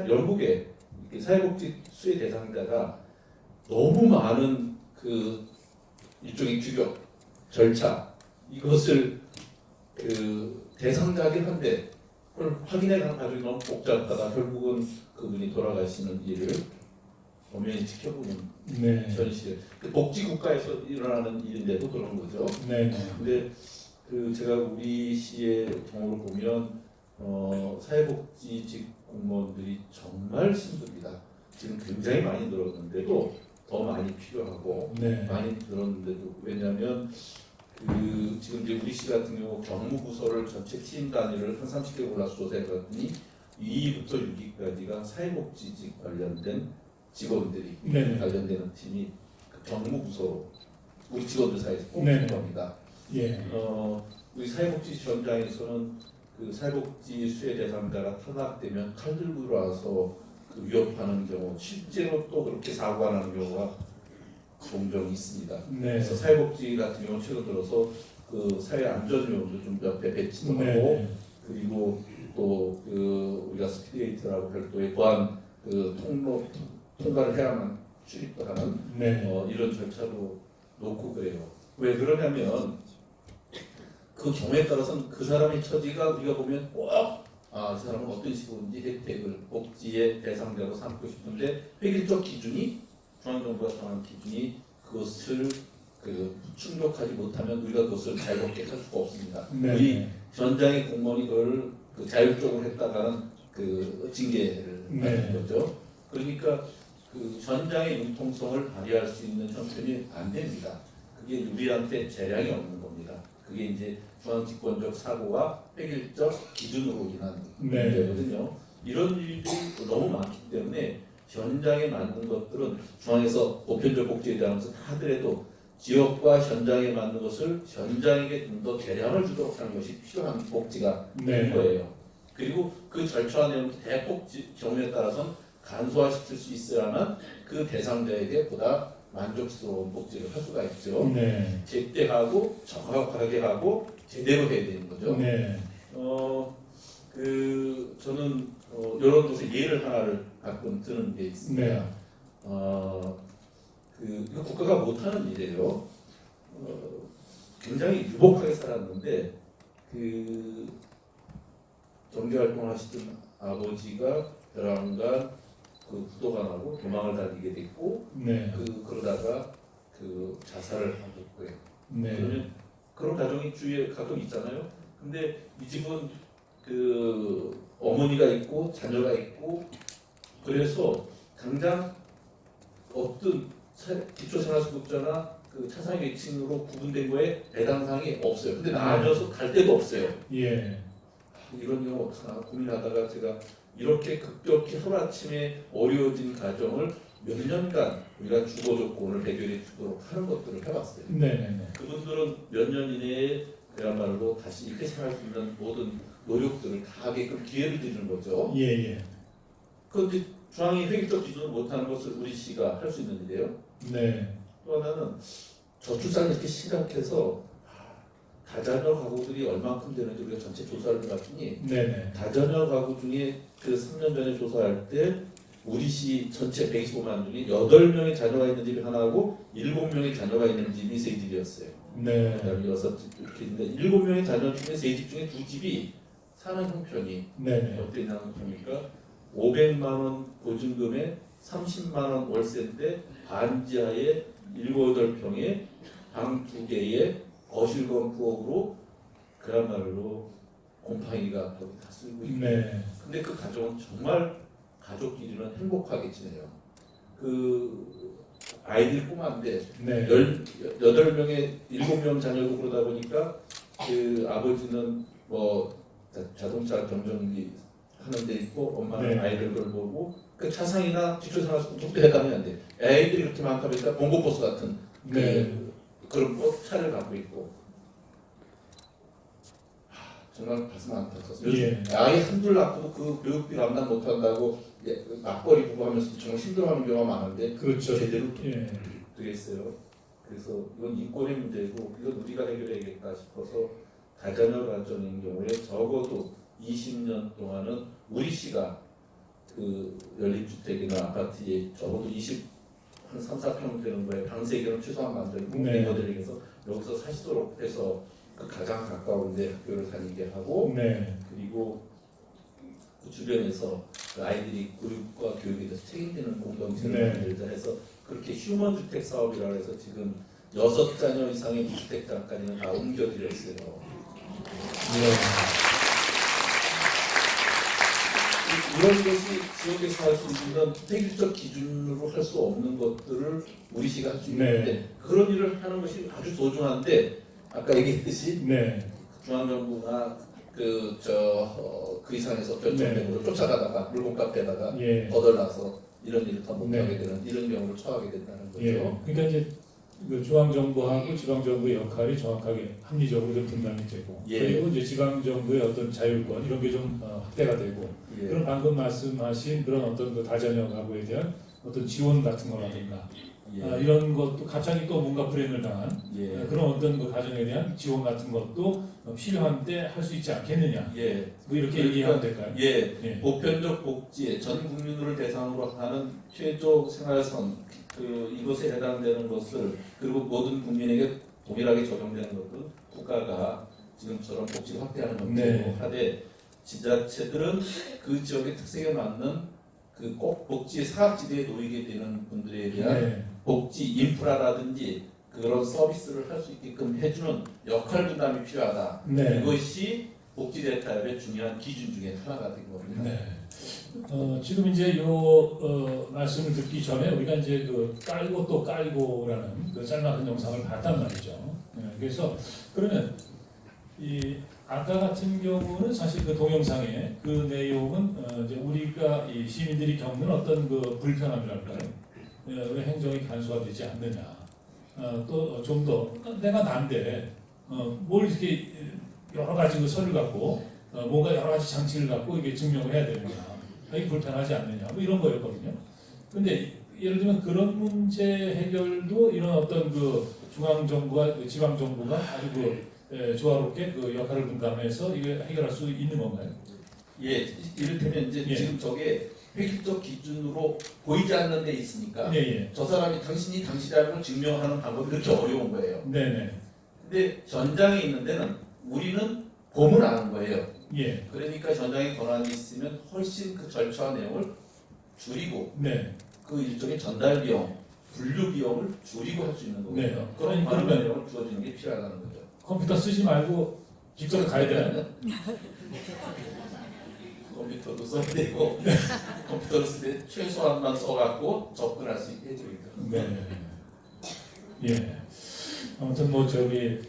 영국에 이렇게 사회복지 수혜 대상자가 너무 많은 그 일종의 규격, 절차 이것을 그 대상자긴 한데 그걸 확인해 가는 과정이 너무 복잡하다. 결국은 그분이 돌아가시는 일을 엄연히 지켜보는 네. 현실. 복지국가에서 일어나는 일인데도 그런 거죠. 네네. 근데 그 제가 우리 시의 경우를 보면 사회복지직 공무원들이 정말 힘듭니다. 지금 굉장히 많이 늘었는데도 더 많이 필요하고 네. 많이 늘었는데도 왜냐하면 그 지금 이제 우리 시 같은 경우 경무부서를 전체 팀 단위를 한 30개 골라서 조사해봤더니 2위부터 6위까지가 사회복지직 관련된 직원들이 네네. 관련되는 팀이 그 경무부서로 우리 직원들 사이에서 네네. 뽑힌 겁니다. 예. 우리 사회복지 현장에서는 그 사회복지 수혜 대상자가 탄압되면 칼 들고 들어와서 그 위협하는 경우, 실제로 또 그렇게 사고가 나는 경우가 종종 있습니다. 네. 그래서 사회복지 같은 경우 최근 들어서 그 사회 안전요원도 좀 옆에 배치도 하고 네. 그리고 또 그 우리가 스피드게이트라고 별도의 보안 그 통과를 해야만 출입도 하는 네. 이런 절차도 놓고 그래요. 왜 그러냐면 그 경우에 따라서는 그 사람의 처지가 우리가 보면 이 사람은 어떤 식으로든지 혜택을 복지의 대상자로 삼고 싶은데 획일적 기준이 중앙정부가 정한 기준이 그것을 그 충족하지 못하면 우리가 그것을 자유롭게 할 수가 없습니다. 네. 우리 현장의 공무원이 그걸 그 자율적으로 했다가는 그 징계를 받는 거죠. 그러니까 그 현장의 융통성을 발휘할 수 있는 형편이 안 됩니다. 그게 우리한테 재량이 없는 겁니다. 그게 이제 중앙집권적 사고와 획일적 기준으로 인한 네. 문제거든요. 이런 일들이 너무 많기 때문에 현장에 맞는 것들은 중앙에서 보편적 복지에 대하면서 다 하더라도 지역과 현장에 맞는 것을 현장에게 좀 더 대량을 주도록 하는 것이 필요한 복지가 네. 된 거예요. 그리고 그 절차와 내용 대폭 경우에 따라서는 간소화시킬 수 있어야만 그 대상자에게 보다 만족스러운 복지를 할 수가 있죠. 네. 제때하고 정확하게 하고 제대로 해야 되는 거죠. 네. 저는 이런 곳에 예를 하나를 가끔 드는 게 있습니다. 네. 이거 국가가 못하는 일이에요. 굉장히 유복하게 살았는데 그 경제활동을 하시던 아버지가 벼랑간 그 부도가 나고 도망을 다니게 됐고 네. 그러다가 그 자살을 하고요. 네. 그러면 그런 가정이 주위에 가끔 있잖아요. 근데 이 집은 그 어머니가 있고 자녀가 있고 그래서 당장 어떤 기초생활수급자나 그 차상위층으로 구분된 거에 배당상이 없어요. 근데 나아져서 갈 데도 없어요. 예. 이런 경우 어떡하나 고민하다가 제가 이렇게 급격히 하루아침에 어려워진 가정을 몇 년간 우리가 주거 조건을 해결해 주도록 하는 것들을 해봤어요. 네네네. 그분들은 몇 년 이내에 그야말로 다시 이렇게 생활할 수 있는 모든 노력들을 다 하게끔 기회를 드리는 거죠. 예예. 그런데 중앙이 획일적 기준을 못하는 것을 우리 시가 할 수 있는 일이에요. 네. 또 하나는 저출산 이렇게 심각해서 다자녀 가구들이 얼마큼 되는지 우리가 전체 조사를 해봤더니 네네. 다자녀 가구 중에 그 3년 전에 조사할 때 우리 시 전체 125만 중에 8명의 자녀가 있는 집이 하나고 7명의 자녀가 있는 집이 3집이었어요. 네. 그다음에 6집 이렇게 있는데 7명의 자녀 중에 3집 중에 2집이 사는 형편이 네네. 어떻게 나는 겁니까? 500만 원 보증금에 30만 원 월세인데 반지하에 7, 8평에 방 2개에 거실건 부엌으로 그야말로 곰팡이가 거기 다 쓸고 있고 네. 근데 그 가정은 정말 가족끼리는 행복하게 지내요. 그 아이들 꼬마인데 네. 8명에 7명 자녀고 그러다 보니까 그 아버지는 뭐 자동차 경정비 하는 데 있고 엄마는 네. 아이들 돌보고 그 차상이나 기초생활수급도 해당이 안 돼. 애들이 그렇게 많다 보니까 봉고버스 같은 네. 그런 차를 갖고 있고 정말 가슴 안타깝습니다. 예. 아이 한둘 낳고도 그 교육비 감당 못한다고 맞벌이 부부하면서 정말 힘들어하는 경우가 많은데 그렇죠. 제대로 예. 되어 있어요. 그래서 이건 인권의 문제고 이건 우리가 해결해야겠다 싶어서 다자녀 가정인 경우에 적어도 20년 동안은 우리 시가 그 연립주택이나 아파트에 적어도 3, 4평 되는 거에 방 3개는 최소한 만들고 네. 멤버들에게서 여기서 사시도록 해서 그 가장 가까운 데 학교를 다니게 하고 네. 그리고 그 주변에서 그 아이들이 교육과 교육에 대해서 책임지는 공동체를 네. 만들자 해서 그렇게 휴먼 주택 사업이라 해서 지금 6자녀 이상의 주택자까지는 다 옮겨드렸어요. 네. 이런 것이 지역에서 할 수 있는 획일적 기준으로 할 수 없는 것들을 우리 시가 할 수 있는데 네. 그런 일을 하는 것이 아주 소중한데 아까 얘기했듯이 네. 중앙정부가 그 이상에서 결정적으로 쫓아가다가 물고값에다가 예. 거덜나서 이런 일을 더 못하게 네. 되는 이런 경우를 처하게 된다는 거죠. 예. 그러니까 이제 그 중앙정부하고 지방정부의 역할이 정확하게 합리적으로 좀 분담이 되고 예. 그리고 이제 지방정부의 어떤 자율권 이런 게 좀 확대가 되고 예. 그런 방금 말씀하신 그런 어떤 그 다자녀 가구에 대한 어떤 지원 같은 거라든가 예. 이런 것도 갑자기 또 뭔가 불행을 당한 예. 그런 어떤 그 가정에 대한 지원 같은 것도 필요한 때 할 수 있지 않겠느냐 예. 뭐 이렇게 그러니까 이해하면 될까요? 예. 예. 보편적 복지, 전 국민을 대상으로 하는 최저 생활선 이것에 해당되는 것을 그리고 모든 국민에게 동일하게 적용되는 것을 국가가 지금처럼 복지를 확대하는 정책으로 네. 하되 지자체들은 그 지역의 특색에 맞는 그 꼭 복지 사각지대에 놓이게 되는 분들에 대한 네. 복지 인프라라든지 그런 서비스를 할 수 있게끔 해주는 역할 분담이 필요하다. 네. 이것이 복지 대타협의 중요한 기준 중에 하나가 된 겁니다. 네. 지금 이제 말씀을 듣기 전에 우리가 이제 그 깔고 또 깔고라는 그 짤막한 영상을 봤단 말이죠. 그래서 그러면 이 아까 같은 경우는 사실 그 동영상의 그 내용은 이제 우리가 이 시민들이 겪는 어떤 그 불편함이랄까요? 왜 행정이 간소화되지 않느냐? 또 좀 더 내가 난데 뭘 이렇게 여러 가지 그 서류 갖고 뭔가 여러 가지 장치를 갖고 이게 증명을 해야 되느냐? 이게 불편하지 않느냐? 뭐 이런 거였거든요. 근데 예를 들면 그런 문제 해결도 이런 어떤 그 중앙 정부와 지방 정부가 아주 조화롭게 그 역할을 분담해서 이게 해결할 수 있는 건가요? 예, 이를테면 이제 예. 지금 저게 획일적 기준으로 보이지 않는 데 있으니까 네, 저 사람이 당신이 당시라는 걸 증명하는 방법이 그렇게 어려운 거예요. 네, 네, 근데 전장에 있는 데는 우리는 보면 아는 거예요. 예, 그러니까 전장에 권한이 있으면 훨씬 그 절차와 내용을 줄이고 네, 그 일종의 전달 비용, 분류 비용을 줄이고 할 수 있는 거고요. 네. 그런 많은 그러면- 내용을 주어지는 게 필요하다는 거죠. 컴퓨터 쓰지 말고 직접 가야 되나요? 컴퓨터도 써야 되고 컴퓨터를 쓸 때 최소한만 써갖고 접근할 수 있게 해드리죠. 네. 예. 아무튼 뭐 저기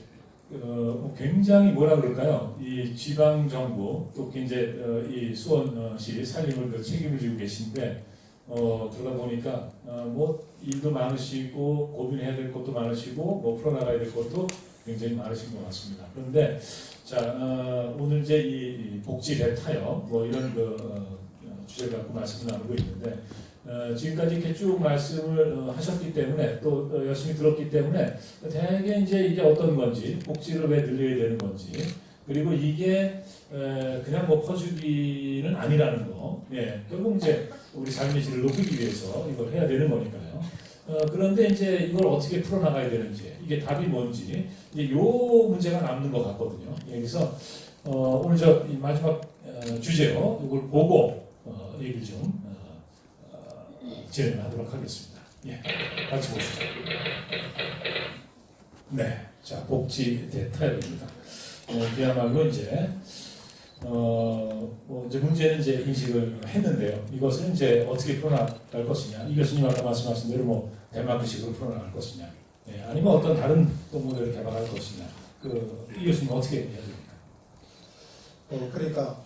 굉장히 뭐라 그럴까요? 이 지방 정부 또 이제 이 수원시 살림을 그 책임을 지고 계신데 그러다 보니까 뭐 일도 많으시고 고민해야 될 것도 많으시고 뭐 풀어나가야 될 것도 굉장히 많으신 것 같습니다. 그런데 자 오늘 이제 이 복지 대타협 뭐 이런 그 주제를 갖고 말씀을 나누고 있는데 지금까지 이렇게 쭉 말씀을 하셨기 때문에 또 열심히 들었기 때문에 대개 이제 이게 어떤 건지 복지를 왜 늘려야 되는 건지 그리고 이게 그냥 뭐 퍼주기는 아니라는 거 결국 이제 우리 삶의 질을 높이기 위해서 이걸 해야 되는 거니까요. 그런데 이제 이걸 어떻게 풀어나가야 되는지 이게 답이 뭔지 이제 요 문제가 남는 것 같거든요. 그래서 오늘 저 마지막 주제로 이걸 보고 얘기를 좀 진행하도록 하겠습니다. 예, 같이 보시죠. 네, 자 복지 대타협입니다. 그야말로 이제 뭐 이제 문제는 이제 인식을 했는데요. 이것을 이제 어떻게 풀어나갈 것이냐. 이 교수님 아까 말씀하신 대로 뭐 덴마크식으로 풀어나갈 것이냐. 아니면 어떤 다른 또 모델을 개발할 것이냐. 이 교수님 어떻게 해야 됩니까? 그러니까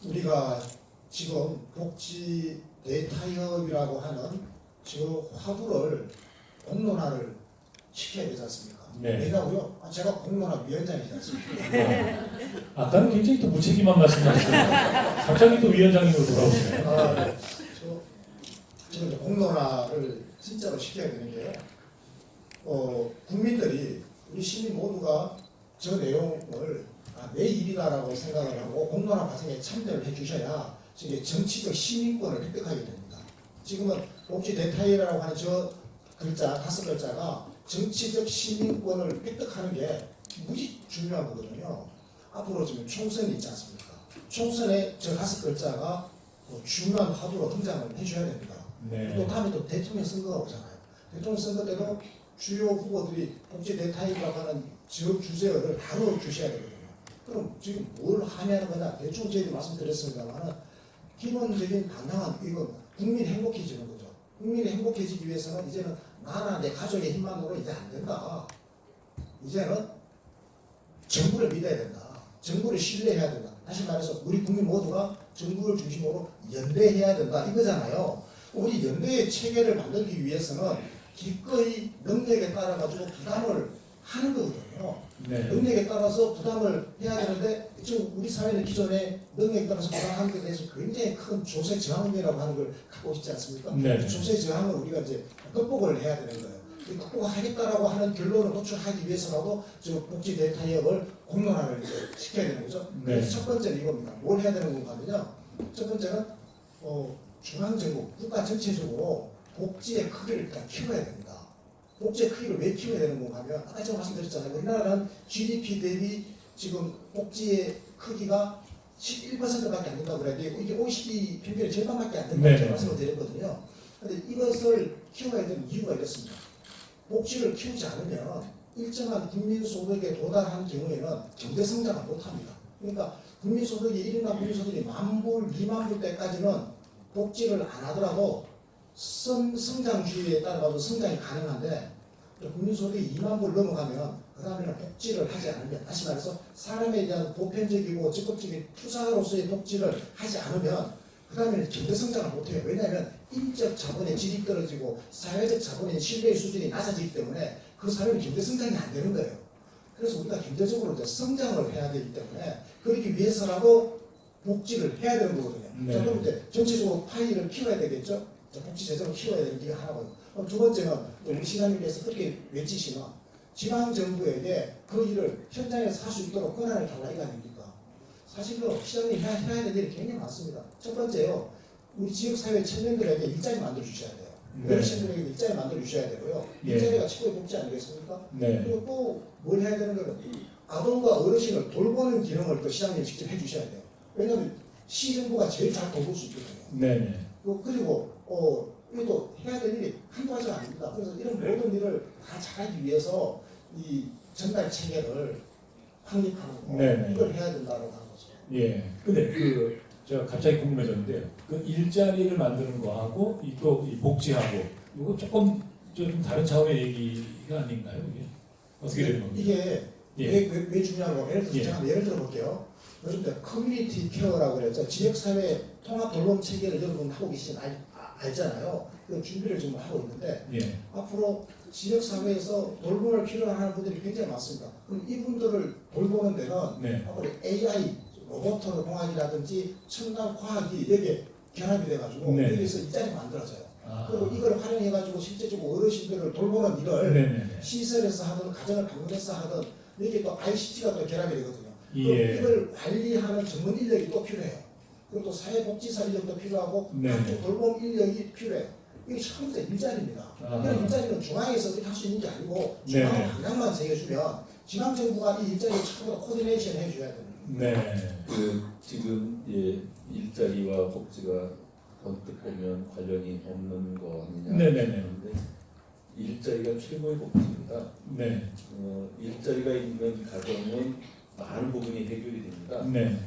우리가 지금 복지 대타협이라고 하는 지금 화두를 공론화를 시켜야 되지 않습니까? 네. 왜냐고요? 제가 공론화 위원장이지 않습니까? 아까는 굉장히 또 무책임한 말씀하셨어요. 갑자기 또 위원장님으로 돌아오시네요. 네. 지금 이제 공론화를 진짜로 시켜야 되는데요. 국민들이 우리 시민 모두가 저 내용을 내 일이다라고 생각을 하고 공론화 과정에 참여를 해주셔야 이게 정치적 시민권을 획득하게 됩니다. 지금은 복지 대타이라고 하는 저 글자 5글자가 정치적 시민권을 획득하는 게 무지 중요한 거거든요. 앞으로 지금 총선이 있지 않습니까? 총선에 저 5글자가 중요한 화두로 등장을 해줘야 됩니다. 네. 또 다음에 또 대통령 선거가 오잖아요. 대통령 선거 때도 주요 후보들이 복지 대타이라고 하는 지역 주제를 다뤄주셔야 되거든요. 그럼 지금 뭘 하냐는 거냐 대충 저희도 말씀드렸습니다만 기본적인 방향은 이거 국민이 행복해지는 거죠. 국민이 행복해지기 위해서는 이제는 나나 내 가족의 힘만으로 이제 안 된다. 이제는 정부를 믿어야 된다. 정부를 신뢰해야 된다. 다시 말해서 우리 국민 모두가 정부를 중심으로 연대해야 된다 이거잖아요. 우리 연대의 체계를 만들기 위해서는 기꺼이 능력에 따라 가지고 부담을 하는 거거든요. 네. 능력에 따라서 부담을 해야 되는데 지금 우리 사회는 기존에 능력에 따라서 부담하는 데 대해서 굉장히 큰 조세 저항이라고 하는 걸 갖고 있지 않습니까? 네. 조세 저항을 우리가 이제 극복을 해야 되는 거예요. 이 극복하겠다라고 하는 결론을 도출하기 위해서라도 저 복지 대타협을 공론화를 이제 시켜야 되는 거죠. 네. 그래서 첫 번째는 이겁니다. 뭘 해야 되는 건가 하면요. 첫 번째는 중앙정부, 국가 전체적으로 복지의 크기를 일단 키워야 됩니다. 복지의 크기를 왜 키워야 되는 건가 하면 아까 제가 말씀드렸잖아요. 우리나라는 GDP 대비 지금 복지의 크기가 11%밖에 안 된다고 그래요. 이게 OECD 평균의 절반밖에 안 된다고 제가 말씀을 드렸거든요. 그런데 이것을 키워야 되는 이유가 이렇습니다. 복지를 키우지 않으면 일정한 국민소득에 도달한 경우에는 경제성장을 못합니다. 그러니까 국민소득이 1인당 국민소득이 10,000불, 20,000불 때까지는 복지를 안 하더라도 성장주의에 따라서 성장이 가능한데 국민소득이 20,000불 넘어가면 그 다음에는 복지를 하지 않으면 다시 말해서 사람에 대한 보편적이고 적극적인 투자로서의 복지를 하지 않으면 그 다음에는 경제성장을 못해요. 왜냐하면 인적 자본의 질이 떨어지고 사회적 자본의 신뢰의 수준이 낮아지기 때문에 그 사회는 경제성장이 안 되는 거예요. 그래서 우리가 경제적으로 이제 성장을 해야 되기 때문에 그러기 위해서라도 복지를 해야 되는 거거든요. 네. 자, 그럼 이제 전체적으로 파이를 키워야 되겠죠. 복지 재정을 키워야 되는 게 하나거든요. 두 번째는 우리 시장님께서 그렇게 외치시면 지방정부에게 그 일을 현장에서 할 수 있도록 권한을 달라 이거 아닙니까? 사실은 시장님이 해야 될 일이 굉장히 많습니다. 첫 번째요. 우리 지역사회 청년들에게 일자리 만들어 주셔야 돼요. 네. 어르신들에게 일자리 만들어 주셔야 되고요. 예. 일자리가 최고의 복지 아니겠습니까? 네. 그리고 또 뭘 해야 되는 거는 아동과 어르신을 돌보는 기능을 또 시장님이 직접 해주셔야 돼요. 왜냐하면 시정부가 제일 잘 돌볼 수 있거든요. 네네. 그리고 이것도 해야 될 일이 한두 가지가 아닙니다. 그래서 이런 모든 일을 다 잘하기 위해서 이 전달 체계를 확립하는 거 네네. 이걸 해야 된다고 하는 거죠. 예. 근데 제가 갑자기 궁금해졌는데요. 그 일자리를 만드는 거하고 또 이 복지하고 이거 조금 좀 다른 차원의 얘기가 아닌가요? 이게 어떻게 되는 겁니까? 이게 예. 왜 중요한가? 예를 들어서 예. 제가 예를 들어 볼게요. 요즘 커뮤니티 케어라고 그랬죠. 지역사회 통합 돌봄 체계를 여러분 하고 계시는 알잖아요. 그 준비를 지금 하고 있는데 예. 앞으로 지역사회에서 돌봄을 필요로 하는 분들이 굉장히 많습니다. 그럼 이분들을 돌보는 데는 네. 앞으로 AI, 로봇 공학이라든지 첨단 과학이 여기에 결합이 돼가지고 네. 여기서 일자리 만들어져요. 아. 그리고 이걸 활용해가지고 실제적으로 어르신들을 돌보는 일을 네네네. 시설에서 하든 가정을 방문해서 하든 여기에 또 ICT가 또 결합이 되거든요. 예. 이걸 관리하는 전문 인력이 또 필요해요. 그리고 또 사회복지사 인력도 필요하고 네. 각종 돌봄 인력이 필요해요. 이게 처음부터 일자리입니다. 아. 이런 일자리는 중앙에서 어떻게 할 수 있는 게 아니고 네. 중앙 방향만 정해주면 지방정부가 이 일자리를 처음부터 코디네이션 해줘야 됩니다. 네. 지금 일자리와 복지가 언뜻 보면 관련이 없는 거 아니냐. 네네네. 근데 일자리가 최고의 복지입니다. 네. 일자리가 있는 가정은 많은 부분이 해결이 됩니다. 네.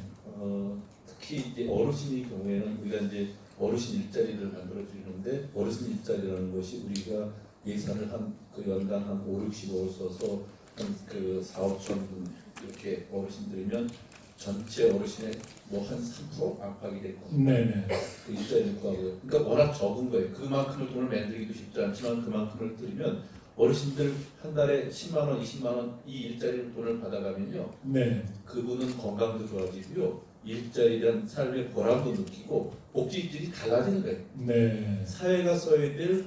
특히 이제 어르신의 경우에는 우리가 이제 어르신 일자리를 만들어 주는데 어르신 일자리라는 것이 우리가 예산을 그 연간 한 5, 60억을 써서 한 4, 5천 분 이렇게 어르신들이면 전체 어르신의 뭐 한 3% 안팎이 될 겁니다. 네네. 그 일자리 구하고요. 그러니까 워낙 적은 거예요. 그만큼을 돈을 만들기도 쉽지 않지만 그만큼을 들이면 어르신들 한 달에 10만 원, 20만 원 이 일자리 돈을 받아가면요. 네. 그분은 건강도 좋아지고요. 일자리에 대한 삶의 보람도 느끼고 복지질이 달라지는 거예요. 네. 사회가 써야 될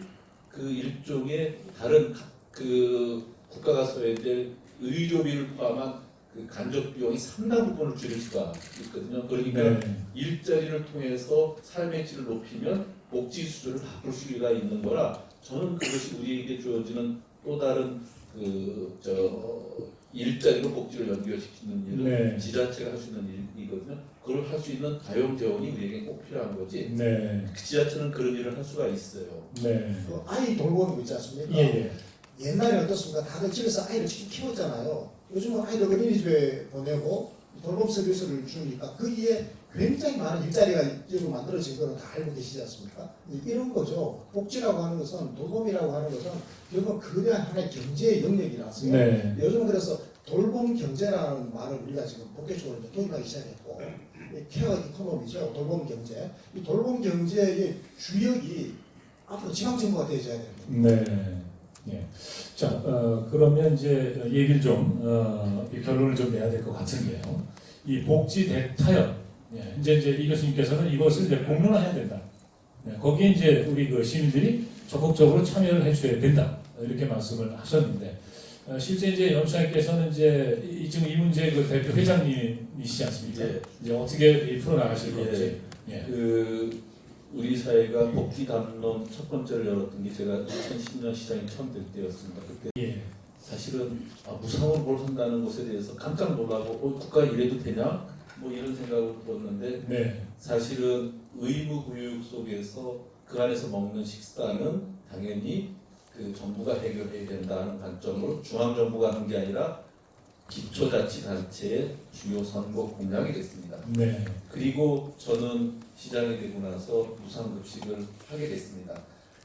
그 일종의 다른 그 국가가 써야 될 의료비를 포함한 그 간접 비용이 상당 부분을 줄일 수가 있거든요. 그러니까 네. 일자리를 통해서 삶의 질을 높이면 복지 수준을 바꿀 수가 있는 거라 저는 그것이 우리에게 주어지는 또 다른 일자리로 복지를 연결시키는 일은 네. 지자체가 할 수 있는 일이거든요. 그걸 할 수 있는 가용 재원이 우리에게 꼭 필요한 거지. 네. 그 지자체는 그런 일을 할 수가 있어요. 네. 그 아이 돌보는 거 있지 않습니까? 예, 예. 옛날에 어떻습니까? 다들 집에서 아이를 직접 키웠잖아요. 요즘은 아이들 어린이집에 보내고 돌봄 서비스를 주니까 거기에 굉장히 많은 일자리가 이제로 만들어진 거는 다 알고 계시지 않습니까? 이런 거죠. 복지라고 하는 것은, 돌봄이라고 하는 것은 결국 거대한 하나의 경제의 영역이라서요. 네. 요즘 그래서 돌봄 경제라는 말을 우리가 지금 본격적으로 이제 도입하기 시작했고, 이 케어 이코노미죠. 돌봄 경제. 이 돌봄 경제의 주역이 앞으로 지방정부가 되어져야 됩니다. 네. 예. 자, 그러면 이제 얘기를 좀 이 결론을 좀 내야 될 것 같은데요. 이 복지 대타협, 예. 이제 이 교수님께서는 이것을 이제 공론화해야 된다. 예. 거기에 이제 우리 그 시민들이 적극적으로 참여를 해줘야 된다. 이렇게 말씀을 하셨는데 실제 이제 연수장께서는 이제 지금 이 문제 그 대표 회장님이시지 않습니까? 예. 이제 어떻게 풀어 나가실 예. 건지. 예. 우리 사회가 복지 담론 첫 번째를 열었던 게 제가 2010년 시장이 처음 될 때였습니다. 그때 예. 사실은 무상으로 뭘 한다는 것에 대해서 깜짝 놀라고 국가 이래도 되냐? 뭐 이런 생각을 들었는데 네. 사실은 의무 교육 속에서 그 안에서 먹는 식사는 당연히 그 정부가 해결해야 된다는 관점으로 중앙정부가 한 게 아니라 기초자치단체의 주요 선거 공약이 됐습니다. 네. 그리고 저는 시장이 되고 나서 무상급식을 하게 됐습니다.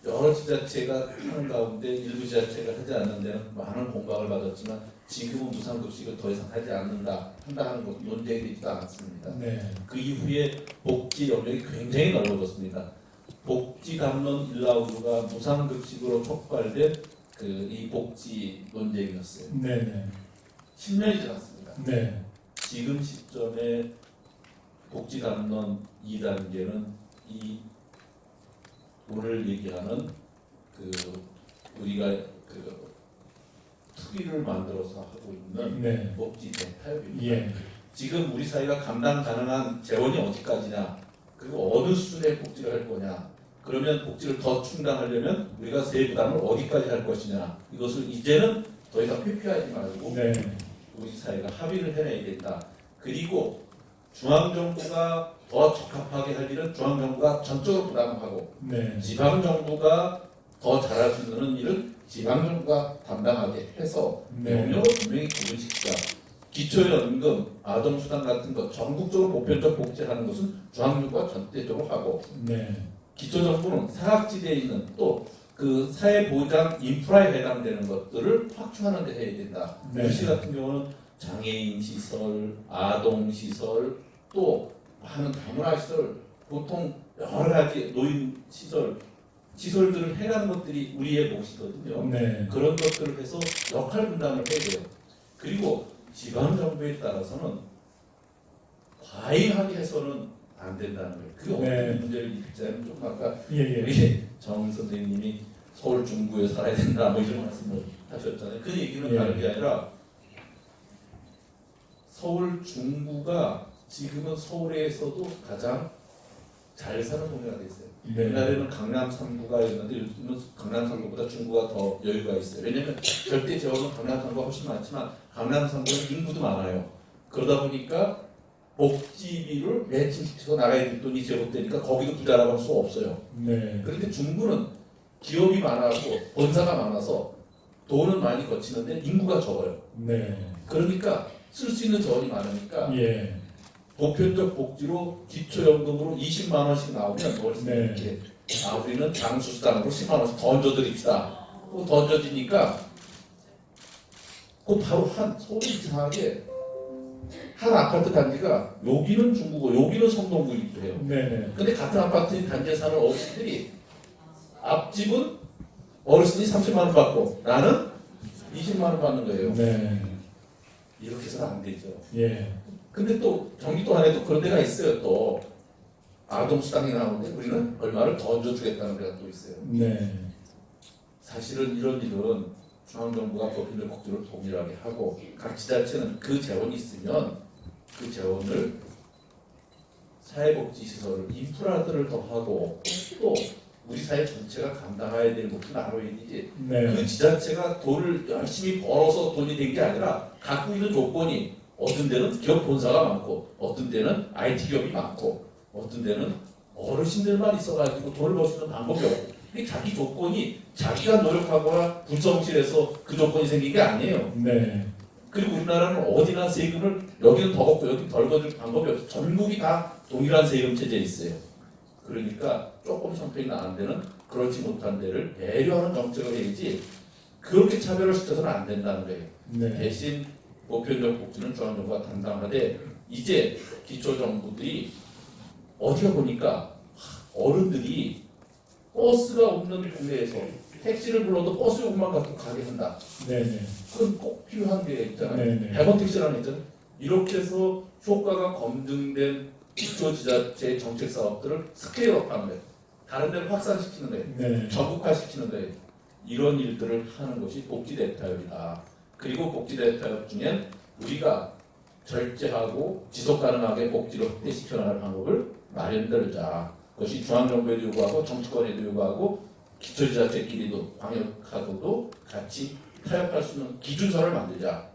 여러 지자체가 하는 가운데 일부 지자체가 하지 않는 데는 많은 공방을 받았지만 지금은 무상급식을 더 이상 하지 않는다, 한다 하는 것 논쟁되지도 않았습니다. 네. 그 이후에 복지 영역이 굉장히 넓어졌습니다. 복지 담론 1라운드가 무상급식으로 촉발된 이 복지 논쟁이었어요. 네. 네. 10년이 지났습니다. 네. 지금 시점에 복지 담론 2단계는 이 오늘 얘기하는 우리가 투기를 만들어서 하고 있는 네. 복지 대타협입니다. 예. 지금 우리 사회가 감당 가능한 재원이 어디까지냐, 그리고 어느 수준의 복지를 할 거냐, 그러면 복지를 더 충당하려면 우리가 세부 부담을 어디까지 할 것이냐, 이것을 이제는 더 이상 회피하지 말고 네. 우리 사회가 합의를 해내야 된다. 그리고 중앙정부가 더 적합하게 할 일은 중앙정부가 전적으로 부담하고 네. 지방정부가 더 잘할 수 있는 일은 지방정부가 담당하게 해서 네. 영역을 분명히 구분시키자. 기초연금, 아동수당 같은 것 전국적으로 보편적 복지하는 것은 중앙정부가 전대적으로 하고 네. 기초정부는 사각지대에 있는 또 그 사회보장 인프라에 해당되는 것들을 확충하는 데 해야 된다. 네. 우리 같은 경우는 장애인 시설, 아동 시설, 또 많은 다문화 시설, 보통 여러 가지 노인 시설들을 해가는 것들이 우리의 몫이거든요. 네. 그런 것들을 해서 역할 분담을 해야 돼요. 그리고 지방 정부에 따라서는 과잉하게 해서는 안 된다는 거예요. 그게 네. 어떤 문제를 일으키자면 좀 아까 예. 우리 정 선생님이 서울 중구에 살아야 된다 뭐 이런 말씀을 하셨잖아요. 그 얘기는 예. 다른 게 아니라 서울 중구가 지금은 서울에서도 가장 잘 사는 동네가 됐어요. 네. 옛날에는 강남 3구가 있는데 요즘은 강남 3구보다 중구가 더 여유가 있어요. 왜냐하면 절대 재원은 강남 3구가 훨씬 많지만 강남 3구는 인구도 많아요. 그러다 보니까 복지비를 매칭시켜서 나가야 될 돈이 제곱되니까 거기도 부자라고 할 수 없어요. 네. 그런데 중구는 기업이 많아서 본사가 많아서 돈은 많이 거치는데 인구가 적어요. 네. 그러니까 쓸 수 있는 자원이 많으니까 예. 보편적 복지로 기초연금으로 20만 원씩 나오면 뭘 네. 이렇게 우리는 장수수당으로 10만 원씩 던져드립시다. 또 던져지니까 그 바로 서울이 이상하게 한 아파트 단지가 여기는 중구고 여기는 성동구이기도 해요. 네. 네. 근데 같은 아파트 단지에 사는 어르신들이 앞집은 어르신이 30만 원 받고 나는 20만 원 받는 거예요. 네. 이렇게 해서는 안 되죠. 예. 근데 또 경기도 안에도 그런 데가 있어요. 또 아동수당이 나오는데 우리는 얼마를 더 얹어주겠다는 데가 또 있어요. 네. 사실은 이런 일은 중앙정부가 법인들 복지를 동일하게 하고 각 지자체는 그 재원이 있으면 그 재원을 사회복지시설, 인프라들을 더 하고 또 우리 사회 전체가 감당해야 될 몫은 알아야지. 네. 그 지자체가 돈을 열심히 벌어서 돈이 된 게 아니라 갖고 있는 조건이 어떤 데는 기업 본사가 많고 어떤 데는 IT 기업이 많고 어떤 데는 어르신들만 있어가지고 돈을 벌 수 있는 방법이 없고 이게 자기 조건이 자기가 노력하거나 불성실해서 그 조건이 생긴 게 아니에요. 네. 그리고 우리나라는 어디나 세금을 여기는 더 걷고 여기는 덜 걷을 방법이 없어요. 전국이 다 동일한 세금 체제에 있어요. 그러니까 조금 성격이 나은 데는 그렇지 못한 데를 배려하는 정책을 해야지 그렇게 차별을 시켜서는 안 된다는 거예요. 네. 대신 보편적 복지는 중앙정부가 담당하되 이제 기초정부들이 어디가 보니까 어른들이 버스가 없는 동네에서 택시를 불러도 버스 요금만 갖고 가게 한다. 네. 그건 꼭 필요한 게 있잖아요. 네. 100원 택시라는 게 있잖아요. 이렇게 해서 효과가 검증된 기초지자체 정책 사업들을 스케일업하는 거예요. 다른 데를 확산시키는 거예요. 네. 전국화시키는 거예요. 이런 일들을 하는 것이 복지대타협이다. 그리고 복지대타협 중엔 우리가 절제하고 지속가능하게 복지를 확대시켜 나갈 방법을 마련들자. 그것이 중앙정부에도 요구하고 정치권에도 요구하고 기초지자체끼리도 광역하고도 같이 타협할 수 있는 기준서를 만들자.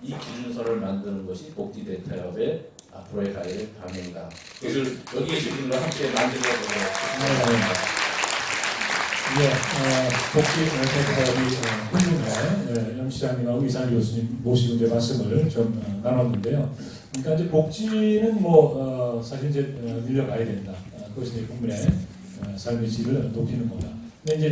이 기준서를 만드는 것이 복지대타협의 앞으로의 가의 방향이다. 그것을 여기 계신 분들과 함께 만들려고 합니다. 예, 복지 대타협이 흥분해 양 시장님하고 이상희 교수님 모시고 이제 말씀을 좀 나눴는데요. 그러니까 이제 복지는 뭐 사실 이제 늘려가야 된다. 그것이 이제 국민의 삶의 질을 높이는 거다. 근데 이제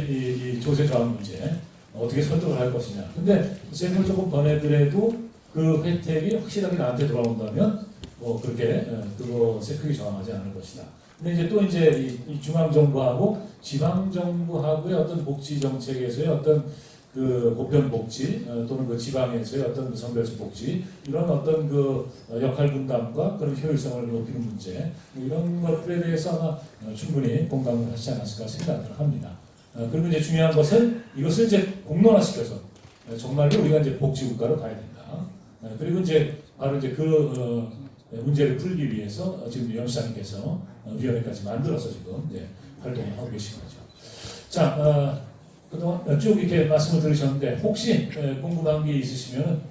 이 조세 저항 문제 어떻게 설득을 할 것이냐. 근데 세금을 조금 더 내더라도 그 혜택이 확실하게 나한테 돌아온다면 뭐 그렇게 그것에 크게 저항하지 않을 것이다. 근데 이제 또 이제 이 중앙 정부하고 지방 정부하고의 어떤 복지 정책에서의 어떤 그 보편 복지 또는 그 지방에서의 어떤 그 성별적 복지 이런 어떤 그 역할 분담과 그런 효율성을 높이는 문제 이런 것들에 대해서 아마 충분히 공감을 하시지 않았을까 생각을 합니다. 그리고 이제 중요한 것은 이것을 이제 공론화시켜서 정말로 우리가 이제 복지 국가로 가야 된다. 그리고 이제 바로 이제 그 문제를 풀기 위해서 지금 연 시장님께서 위원회까지 만들어서 지금 이제 활동을 하고 계신 거죠. 자, 그동안 쭉 이렇게 말씀을 들으셨는데 혹시 궁금한 게 있으시면